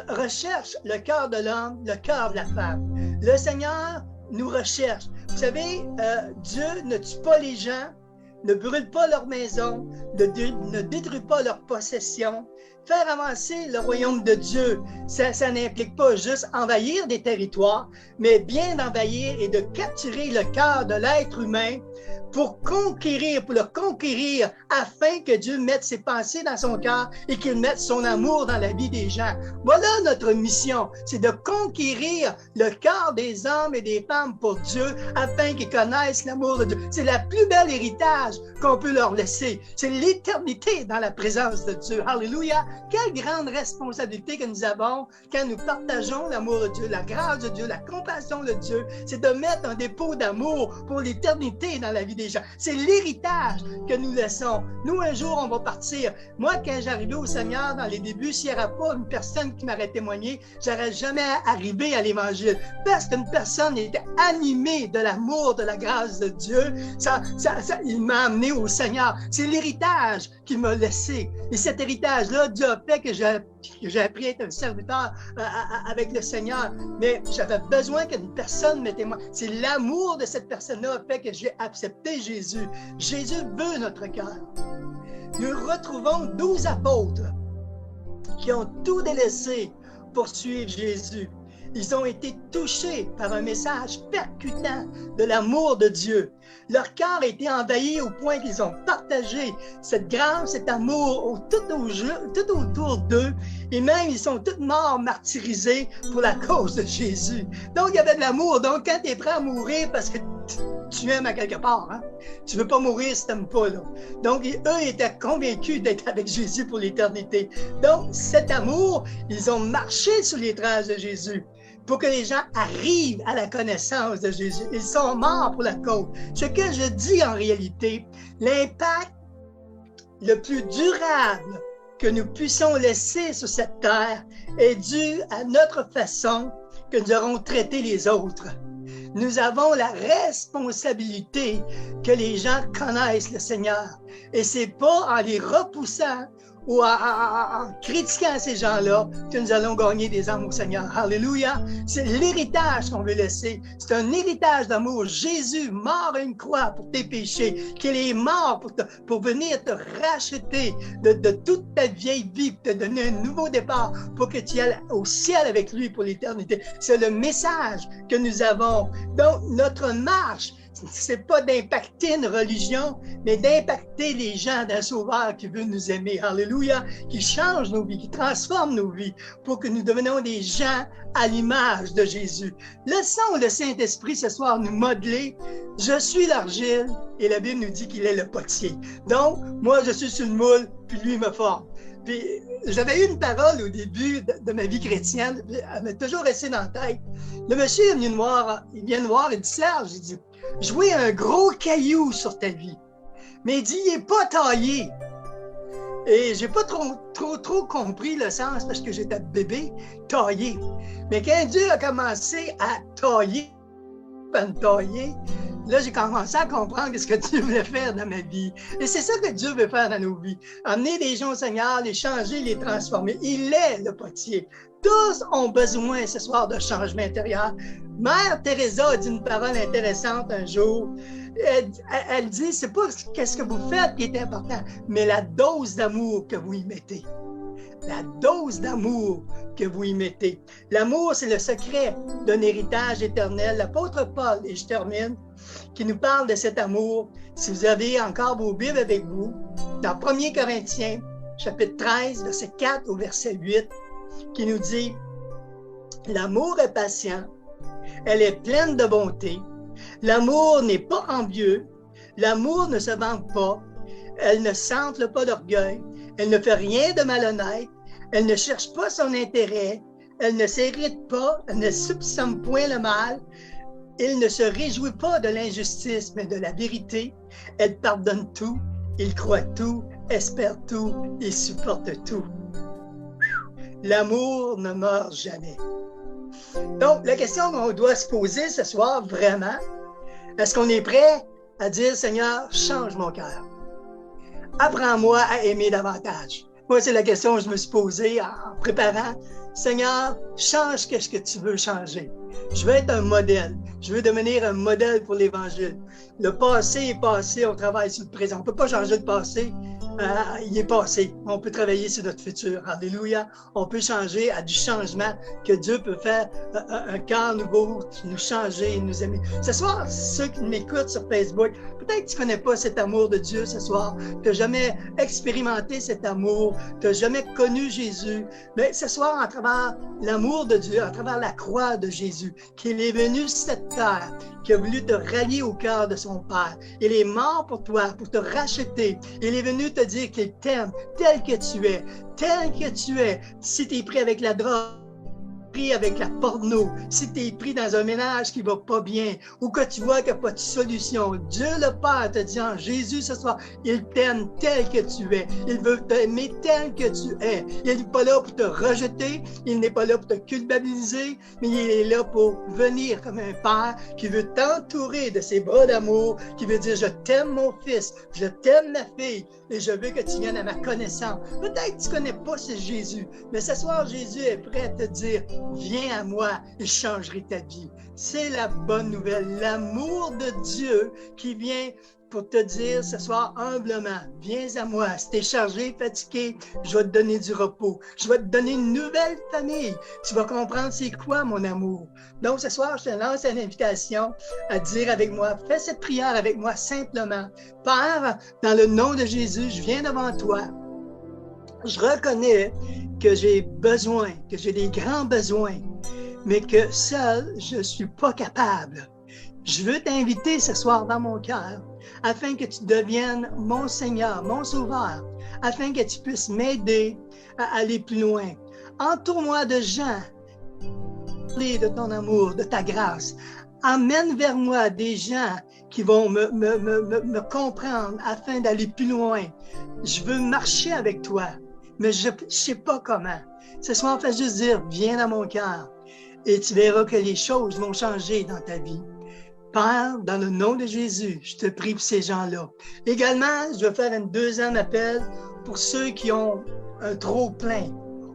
recherche le cœur de l'homme, le cœur de la femme. Le Seigneur nous recherche. Vous savez, Dieu ne tue pas les gens, ne brûle pas leur maison, ne détruit pas leurs possessions. Faire avancer le royaume de Dieu, ça n'implique pas juste envahir des territoires, mais bien d'envahir et de capturer le cœur de l'être humain pour le conquérir afin que Dieu mette ses pensées dans son cœur et qu'il mette son amour dans la vie des gens. Voilà notre mission, c'est de conquérir le cœur des hommes et des femmes pour Dieu afin qu'ils connaissent l'amour de Dieu. C'est la plus belle héritage qu'on peut leur laisser. C'est l'éternité dans la présence de Dieu. Alléluia! Quelle grande responsabilité que nous avons quand nous partageons l'amour de Dieu, la grâce de Dieu, la compassion de Dieu. C'est de mettre un dépôt d'amour pour l'éternité dans la vie des gens. C'est l'héritage que nous laissons. Nous, un jour, on va partir. Moi, quand j'arrivais au Seigneur dans les débuts, s'il n'y avait pas une personne qui m'aurait témoigné, j'aurais jamais arrivé à l'Évangile. Parce qu'une personne était animée de l'amour, de la grâce de Dieu, il m'a amené au Seigneur. C'est l'héritage qu'il m'a laissé. Et cet héritage-là, Dieu a fait que j'ai appris à être un serviteur avec le Seigneur. Mais j'avais besoin qu'une personne me témoigne. C'est l'amour de cette personne-là qui a fait que j'ai accepté Jésus. Jésus veut notre cœur. Nous retrouvons 12 apôtres qui ont tout délaissé pour suivre Jésus. Ils ont été touchés par un message percutant de l'amour de Dieu. Leur cœur a été envahi au point qu'ils ont partagé cette grâce, cet amour tout autour d'eux. Et même, ils sont tous morts martyrisés pour la cause de Jésus. Donc, il y avait de l'amour. Donc, quand tu es prêt à mourir parce que tu aimes à quelque part, hein? Tu ne veux pas mourir si tu n'aimes pas. Là. Donc, eux étaient convaincus d'être avec Jésus pour l'éternité. Donc, cet amour, ils ont marché sur les traces de Jésus pour que les gens arrivent à la connaissance de Jésus. Ils sont morts pour la cause. Ce que je dis en réalité, l'impact le plus durable que nous puissions laisser sur cette terre est dû à notre façon que nous aurons traité les autres. Nous avons la responsabilité que les gens connaissent le Seigneur. Et c'est pas en les repoussant ou en critiquant ces gens-là que nous allons gagner des âmes au Seigneur. Alléluia! C'est l'héritage qu'on veut laisser. C'est un héritage d'amour. Jésus, mort à une croix pour tes péchés, qu'il est mort pour venir te racheter de toute ta vieille vie, pour te donner un nouveau départ, pour que tu ailles au ciel avec lui pour l'éternité. C'est le message que nous avons. Donc, notre marche, c'est pas d'impacter une religion, mais d'impacter les gens d'un sauveur qui veut nous aimer. Alléluia! Qui change nos vies, qui transforme nos vies pour que nous devenions des gens à l'image de Jésus. Laissons le Saint-Esprit ce soir nous modeler. Je suis l'argile et la Bible nous dit qu'il est le potier. Donc, moi, je suis sur le moule, puis lui me forme. Puis, j'avais eu une parole au début de ma vie chrétienne, elle m'a toujours resté dans la tête. Le monsieur est venu me voir, il vient me voir, il dit, Serge, il dit, jouer un gros caillou sur ta vie. Mais il dit, il n'est pas taillé. Et j'ai pas trop compris le sens parce que j'étais bébé, taillé. Mais quand Dieu a commencé à tailler, là, j'ai commencé à comprendre ce que Dieu voulait faire dans ma vie. Et c'est ça que Dieu veut faire dans nos vies. Amener les gens au Seigneur, les changer, les transformer. Il est le potier. Tous ont besoin ce soir de changement intérieur. Mère Teresa a dit une parole intéressante un jour. Elle dit, c'est pas qu'est-ce que vous faites qui est important, mais la dose d'amour que vous y mettez. La dose d'amour que vous y mettez. L'amour, c'est le secret d'un héritage éternel. L'apôtre Paul, et je termine, qui nous parle de cet amour. Si vous avez encore vos Bibles avec vous, dans 1 Corinthiens, chapitre 13, verset 4 au verset 8, qui nous dit « L'amour est patient, elle est pleine de bonté, l'amour n'est pas envieux, l'amour ne se vante pas, elle ne s'enfle pas d'orgueil, elle ne fait rien de malhonnête, elle ne cherche pas son intérêt, elle ne s'irrite pas, elle ne soupçonne point le mal, elle ne se réjouit pas de l'injustice, mais de la vérité, elle pardonne tout, il croit tout, espère tout, il supporte tout. » L'amour ne meurt jamais. Donc, la question qu'on doit se poser ce soir, vraiment, est-ce qu'on est prêt à dire, Seigneur, change mon cœur. Apprends-moi à aimer davantage. Moi, c'est la question que je me suis posée en préparant. Seigneur, change ce que tu veux changer. Je veux être un modèle. Je veux devenir un modèle pour l'Évangile. Le passé est passé, on travaille sur le présent. On ne peut pas changer le passé. Il est passé. On peut travailler sur notre futur. Alléluia. On peut changer à du changement que Dieu peut faire un cœur nouveau, nous changer, nous aimer. Ce soir, ceux qui m'écoutent sur Facebook, peut-être que tu ne connais pas cet amour de Dieu ce soir. Tu n'as jamais expérimenté cet amour. Tu n'as jamais connu Jésus. Mais ce soir, à travers l'amour de Dieu, à travers la croix de Jésus, qu'il est venu sur cette terre, qui a voulu te rallier au cœur de son Père. Il est mort pour toi, pour te racheter. Il est venu te te dire qu'il t'aime tel que tu es, tel que tu es. Si tu es pris avec la drogue, pris avec la porno, si tu es pris dans un ménage qui va pas bien ou que tu vois qu'il n'y a pas de solution, Dieu le Père te dit en Jésus ce soir, il t'aime tel que tu es. Il veut t'aimer tel que tu es. Il n'est pas là pour te rejeter, il n'est pas là pour te culpabiliser, mais il est là pour venir comme un père qui veut t'entourer de ses bras d'amour, qui veut dire je t'aime mon fils, je t'aime ma fille et je veux que tu viennes à ma connaissance. Peut-être que tu ne connais pas ce Jésus, mais ce soir Jésus est prêt à te dire viens à moi et je changerai ta vie. C'est la bonne nouvelle, l'amour de Dieu qui vient pour te dire ce soir humblement, viens à moi, si tu es chargé, fatigué, je vais te donner du repos, je vais te donner une nouvelle famille, tu vas comprendre c'est quoi mon amour. Donc ce soir, je te lance une invitation à dire avec moi, fais cette prière avec moi simplement. Père, dans le nom de Jésus, je viens devant toi. Je reconnais que j'ai besoin, que j'ai des grands besoins, mais que seul, je ne suis pas capable. Je veux t'inviter ce soir dans mon cœur, afin que tu deviennes mon Seigneur, mon Sauveur, afin que tu puisses m'aider à aller plus loin. Entoure-moi de gens, de ton amour, de ta grâce. Amène vers moi des gens qui vont me comprendre afin d'aller plus loin. Je veux marcher avec toi, mais je ne sais pas comment. Ce soir, fais juste dire, viens dans mon cœur et tu verras que les choses vont changer dans ta vie. Père, dans le nom de Jésus, je te prie pour ces gens-là. Également, je vais faire un deuxième appel pour ceux qui ont un trop plein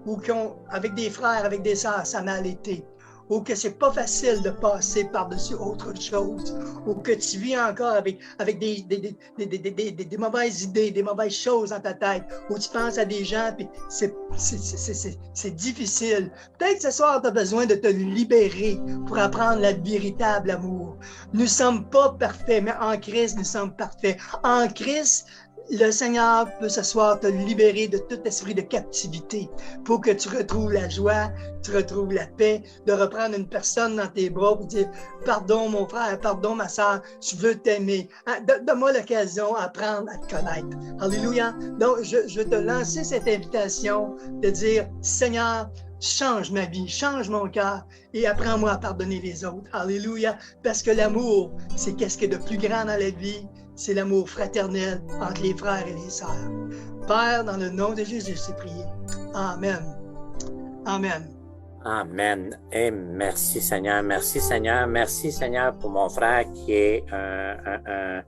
ou qui ont, avec des frères, avec des sœurs, ça m'a allaité. Ou que c'est pas facile de passer par-dessus autre chose, ou que tu vis encore avec des mauvaises idées, des mauvaises choses dans ta tête, ou tu penses à des gens, puis c'est difficile. Peut-être que ce soir, tu as besoin de te libérer pour apprendre le véritable amour. Nous ne sommes pas parfaits, mais en Christ, nous sommes parfaits. En Christ, le Seigneur peut ce soir te libérer de tout esprit de captivité pour que tu retrouves la joie, tu retrouves la paix, de reprendre une personne dans tes bras pour dire « Pardon mon frère, pardon ma soeur, je veux t'aimer. Donne-moi l'occasion d'apprendre à te connaître. » Alléluia. Donc, je veux te lancer cette invitation de dire « Seigneur, change ma vie, change mon cœur et apprends-moi à pardonner les autres. » Alléluia. Parce que l'amour, c'est qu'est-ce qu'il y a de plus grand dans la vie. C'est l'amour fraternel entre les frères et les sœurs. Père, dans le nom de Jésus, je t'ai prié. Amen. Amen. Amen. Et merci Seigneur, merci Seigneur, merci Seigneur pour mon frère qui est un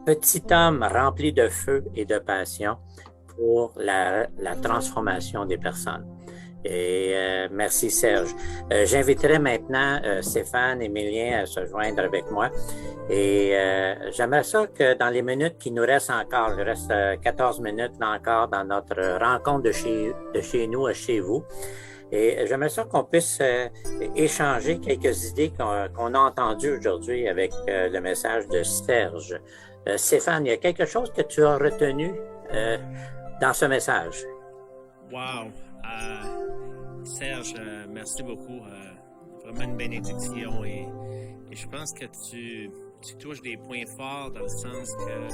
petit homme rempli de feu et de passion pour la transformation des personnes. Et merci Serge. J'inviterai maintenant Stéphane, Émilien à se joindre avec moi. Et j'aimerais ça que dans les minutes qui nous restent encore, il reste 14 minutes encore dans notre rencontre de chez nous à chez vous. Et j'aimerais ça qu'on puisse échanger quelques idées qu'on a entendues aujourd'hui avec le message de Serge. Stéphane, il y a quelque chose que tu as retenu dans ce message? Wow! Serge, merci beaucoup. Vraiment une bénédiction et je pense que tu touches des points forts dans le sens que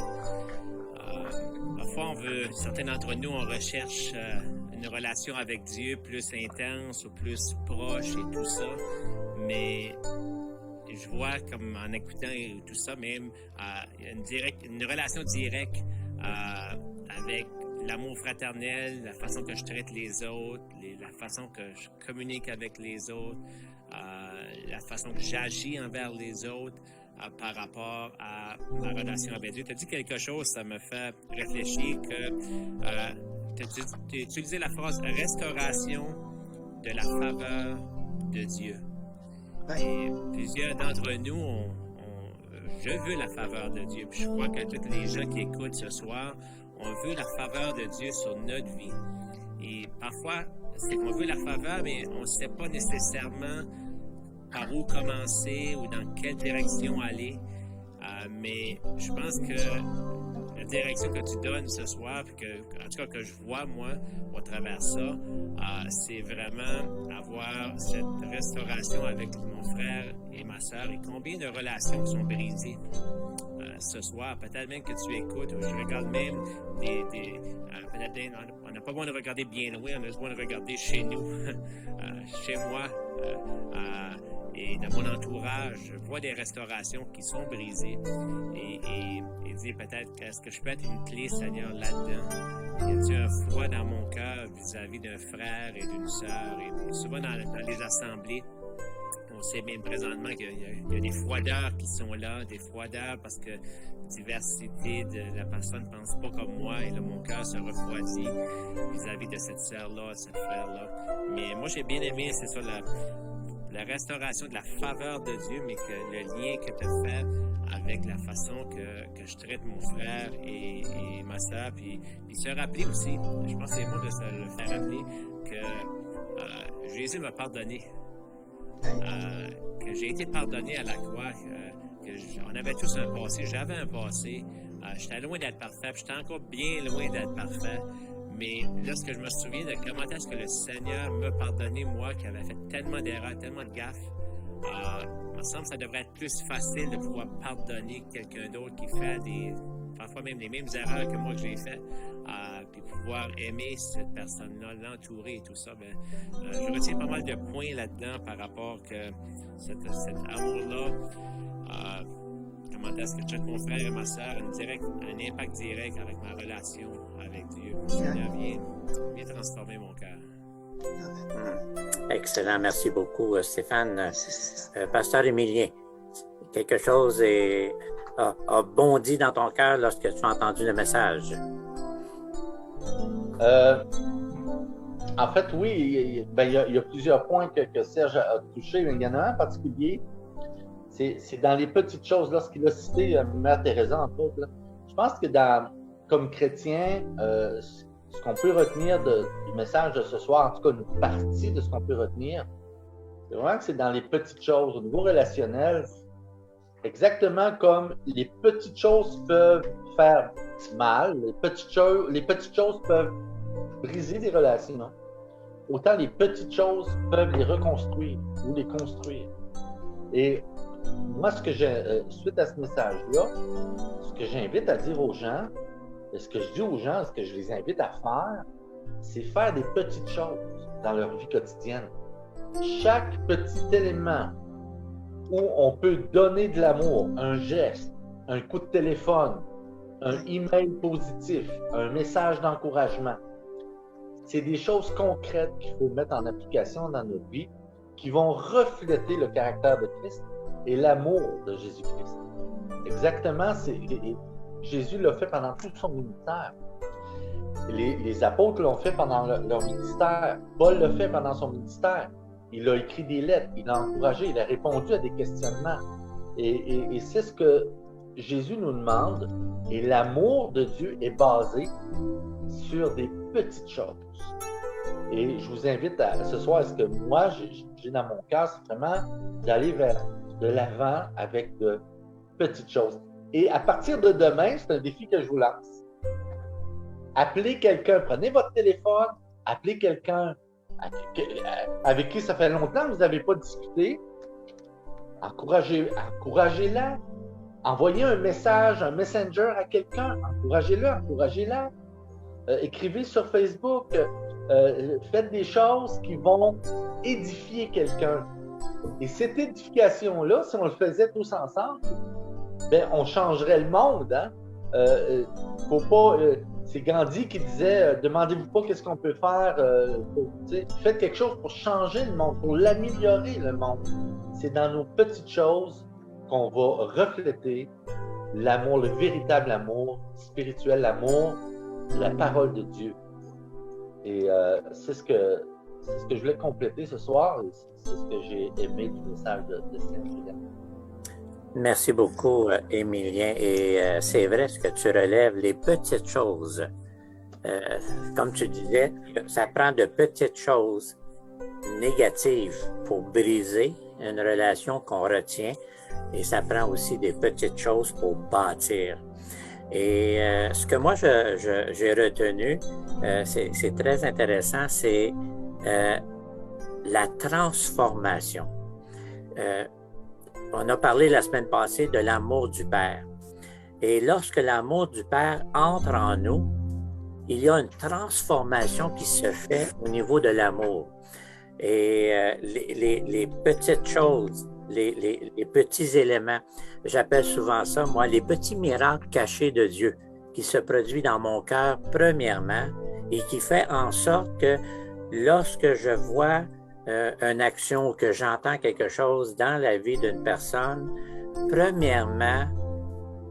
parfois certains d'entre nous, on recherche une relation avec Dieu plus intense ou plus proche et tout ça, mais je vois comme en écoutant et tout ça même, il y a une relation directe avec l'amour fraternel, la façon que je traite les autres, la façon que je communique avec les autres, la façon que j'agis envers les autres par rapport à ma relation avec Dieu. Tu as dit quelque chose, ça me fait réfléchir que tu as utilisé la phrase « restauration de la faveur de Dieu ». Et plusieurs d'entre nous, je veux la faveur de Dieu. Puis je crois que tous les gens qui écoutent ce soir, on veut la faveur de Dieu sur notre vie. Et parfois, c'est qu'on veut la faveur, mais on ne sait pas nécessairement par où commencer ou dans quelle direction aller. Mais je pense que la direction que tu donnes ce soir, puis en tout cas que je vois moi au travers ça, c'est vraiment avoir cette restauration avec mon frère et ma sœur. Et combien de relations sont brisées ce soir. Peut-être même que tu écoutes, ou je regarde même peut-être on n'a pas besoin de regarder bien loin, on a besoin de regarder chez nous, chez moi. Et dans mon entourage, je vois des restaurations qui sont brisées et dire peut-être est-ce que je peux être une clé, Seigneur, là-dedans? Y a-t-il un froid dans mon cœur vis-à-vis d'un frère et d'une sœur? Et souvent dans les assemblées, on sait bien présentement qu'il y a des froideurs qui sont là, des froideurs parce que diversité de la personne ne pense pas comme moi et là, mon cœur se refroidit vis-à-vis de cette sœur-là, cette frère-là. Mais moi, j'ai bien aimé, c'est ça, la restauration de la faveur de Dieu, mais que le lien que tu as fait avec la façon que je traite mon frère et ma soeur, puis se rappeler aussi, je pense que c'est bon de se le faire rappeler, que Jésus m'a pardonné, que j'ai été pardonné à la croix, on avait tous un passé, j'avais un passé, j'étais loin d'être parfait, puis j'étais encore bien loin d'être parfait. Mais lorsque je me souviens de comment est-ce que le Seigneur m'a pardonné, moi, qui avais fait tellement d'erreurs, tellement de gaffes, il me semble que ça devrait être plus facile de pouvoir pardonner quelqu'un d'autre qui fait parfois même les mêmes erreurs que moi que j'ai fait, puis pouvoir aimer cette personne-là, l'entourer et tout ça. Je retiens pas mal de points là-dedans par rapport que cet amour-là. Comment est-ce que je traite mon frère et ma soeur, un impact direct avec ma relation avec Dieu. Ça vient transformer mon cœur. Excellent, merci beaucoup, Stéphane. Pasteur Émilien, quelque chose a bondi dans ton cœur lorsque tu as entendu le message? En fait, oui, il y a plusieurs points que Serge a touchés, mais il y en a un en particulier. C'est dans les petites choses, lorsqu'il a cité Mère Teresa, entre autres. Là, je pense que comme chrétien, ce qu'on peut retenir du message de ce soir, en tout cas une partie de ce qu'on peut retenir, c'est vraiment que c'est dans les petites choses, au niveau relationnel, exactement comme les petites choses peuvent faire mal, les petites choses peuvent briser des relations, autant les petites choses peuvent les reconstruire ou les construire. Et moi, suite à ce message-là, ce que j'invite à dire aux gens, ce que je dis aux gens, ce que je les invite à faire, c'est faire des petites choses dans leur vie quotidienne. Chaque petit élément où on peut donner de l'amour, un geste, un coup de téléphone, un email positif, un message d'encouragement, c'est des choses concrètes qu'il faut mettre en application dans notre vie qui vont refléter le caractère de Christ et l'amour de Jésus-Christ. Exactement, Jésus l'a fait pendant tout son ministère. Les apôtres l'ont fait pendant leur ministère. Paul l'a fait pendant son ministère. Il a écrit des lettres, il a encouragé, il a répondu à des questionnements. Et c'est ce que Jésus nous demande. Et l'amour de Dieu est basé sur des petites choses. Et je vous invite ce soir, ce que moi j'ai dans mon cœur, c'est vraiment d'aller de l'avant avec de petites choses. Et à partir de demain, c'est un défi que je vous lance. Appelez quelqu'un, prenez votre téléphone, appelez quelqu'un avec qui ça fait longtemps que vous n'avez pas discuté. Encouragez-la. Envoyez un message, un messenger à quelqu'un. Encouragez-la. Écrivez sur Facebook. Faites des choses qui vont édifier quelqu'un. Et cette édification-là, si on le faisait tous ensemble, on changerait le monde. Hein? Faut pas. C'est Gandhi qui disait demandez-vous pas qu'est-ce qu'on peut faire. Faites quelque chose pour changer le monde, pour l'améliorer le monde. C'est dans nos petites choses qu'on va refléter l'amour, le véritable amour spirituel, l'amour de la parole de Dieu. Et c'est ce que je voulais compléter ce soir. Et c'est ce que j'ai aimé du message de Serge. Merci beaucoup, Émilien. Et c'est vrai ce que tu relèves, les petites choses. Comme tu disais, ça prend de petites choses négatives pour briser une relation qu'on retient. Et ça prend aussi des petites choses pour bâtir. Et ce que moi j'ai retenu, c'est très intéressant, c'est la transformation. On a parlé la semaine passée de l'amour du Père. Et lorsque l'amour du Père entre en nous, il y a une transformation qui se fait au niveau de l'amour. Et les petites choses, les petits éléments, j'appelle souvent ça, moi, les petits miracles cachés de Dieu qui se produisent dans mon cœur premièrement et qui fait en sorte que lorsque je vois une action ou que j'entends quelque chose dans la vie d'une personne, premièrement,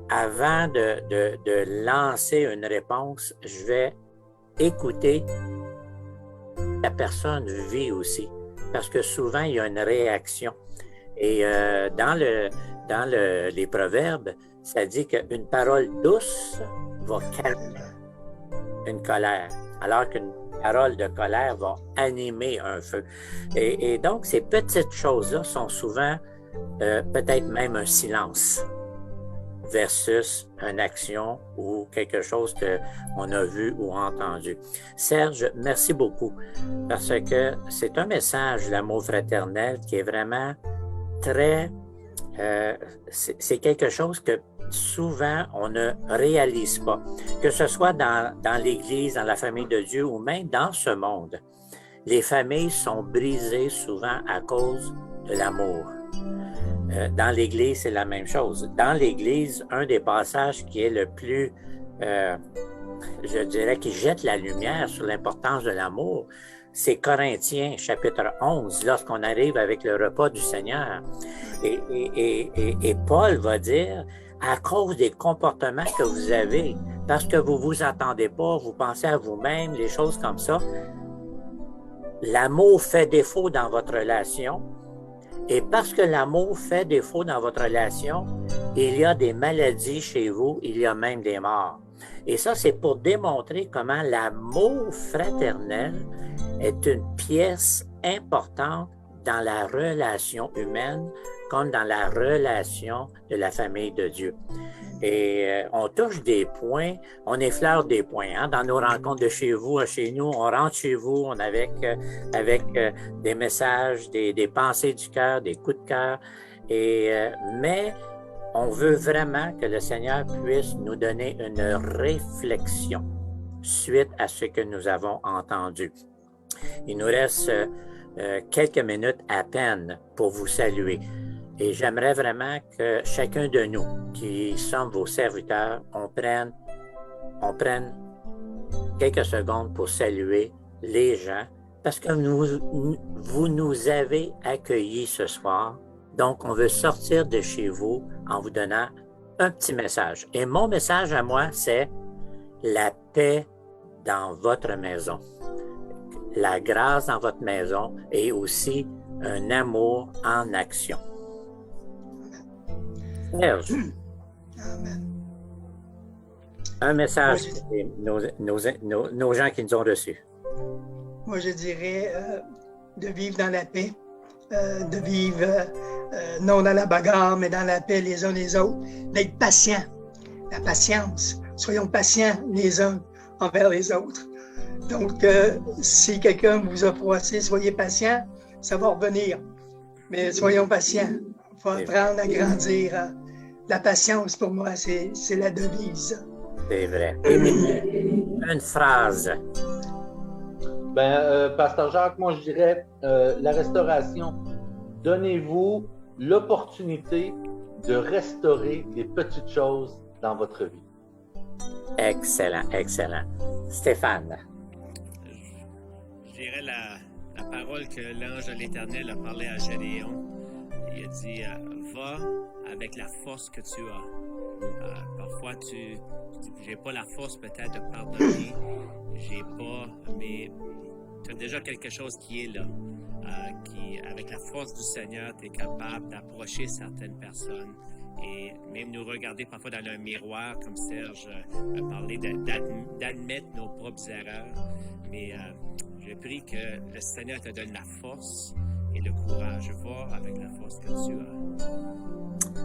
avant de lancer une réponse, je vais écouter la personne vit aussi, parce que souvent, il y a une réaction. Et dans les proverbes, ça dit qu'une parole douce va calmer une colère, alors qu'une parole de colère va animer un feu. Et donc, ces petites choses-là sont souvent peut-être même un silence versus une action ou quelque chose qu'on a vu ou entendu. Serge, merci beaucoup parce que c'est un message, l'amour fraternel, qui est vraiment très... c'est quelque chose que souvent on ne réalise pas, que ce soit dans l'Église, dans la famille de Dieu ou même dans ce monde. Les familles sont brisées souvent à cause de l'amour. Dans l'Église, c'est la même chose. Dans l'Église, un des passages qui est le plus, je dirais, qui jette la lumière sur l'importance de l'amour, c'est Corinthiens, chapitre 11, lorsqu'on arrive avec le repas du Seigneur. Et Paul va dire, à cause des comportements que vous avez, parce que vous vous attendez pas, vous pensez à vous-même, les choses comme ça, l'amour fait défaut dans votre relation. Et parce que l'amour fait défaut dans votre relation, il y a des maladies chez vous, il y a même des morts. Et ça, c'est pour démontrer comment l'amour fraternel est une pièce importante dans la relation humaine comme dans la relation de la famille de Dieu. Et on touche des points, on effleure des points. Hein? Dans nos rencontres de chez vous, chez nous, on rentre chez vous, on avec des messages, des pensées du cœur, des coups de cœur. Mais on veut vraiment que le Seigneur puisse nous donner une réflexion suite à ce que nous avons entendu. Il nous reste quelques minutes à peine pour vous saluer. Et j'aimerais vraiment que chacun de nous, qui sommes vos serviteurs, on prenne quelques secondes pour saluer les gens, parce que vous nous avez accueillis ce soir. Donc, on veut sortir de chez vous en vous donnant un petit message. Et mon message à moi, c'est la paix dans votre maison, la grâce dans votre maison et aussi un amour en action. Serge, un message pour nos gens qui nous ont reçus. Moi, je dirais de vivre dans la paix, de vivre non dans la bagarre, mais dans la paix les uns les autres, d'être patient, la patience. Soyons patients les uns envers les autres. Donc, si quelqu'un vous a froissé, soyez patient, ça va revenir. Mais soyons patients. Il faut apprendre à grandir. La patience, pour moi, c'est la devise. C'est vrai. Une phrase. Pasteur Jacques, moi, je dirais la restauration. Donnez-vous l'opportunité de restaurer les petites choses dans votre vie. Excellent, excellent. Stéphane. Je dirais la parole que l'ange de l'Éternel a parlé à Gédéon. Il a dit, va avec la force que tu as. Parfois, tu dis, j'ai pas la force peut-être de pardonner, j'ai pas, mais tu as déjà quelque chose qui est là, qui, avec la force du Seigneur, tu es capable d'approcher certaines personnes et même nous regarder parfois dans un miroir, comme Serge a parlé, d'admettre nos propres erreurs. Mais je prie que le Seigneur te donne la force et le courage. Va avec la force que tu as.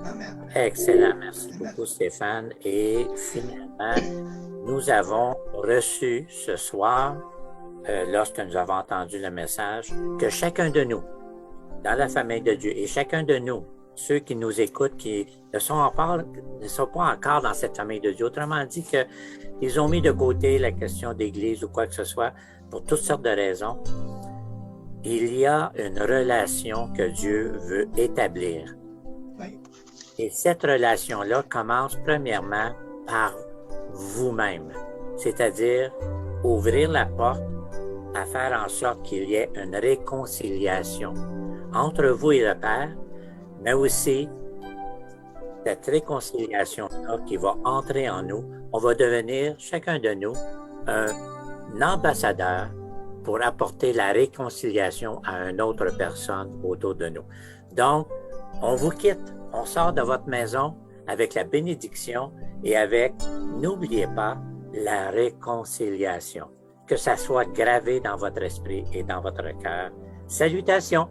Amen. Excellent. Merci beaucoup, Stéphane. Et finalement, nous avons reçu ce soir, lorsque nous avons entendu le message, que chacun de nous, dans la famille de Dieu, et chacun de nous, ceux qui nous écoutent, qui ne sont pas encore dans cette famille de Dieu. Autrement dit, qu'ils ont mis de côté la question d'Église ou quoi que ce soit, pour toutes sortes de raisons. Il y a une relation que Dieu veut établir. Oui. Et cette relation-là commence premièrement par vous-même, c'est-à-dire ouvrir la porte à faire en sorte qu'il y ait une réconciliation entre vous et le Père, mais aussi cette réconciliation-là qui va entrer en nous. On va devenir, chacun de nous, un ambassadeur pour apporter la réconciliation à une autre personne autour de nous. Donc, on vous quitte, on sort de votre maison avec la bénédiction et avec, n'oubliez pas, la réconciliation. Que ça soit gravé dans votre esprit et dans votre cœur. Salutations!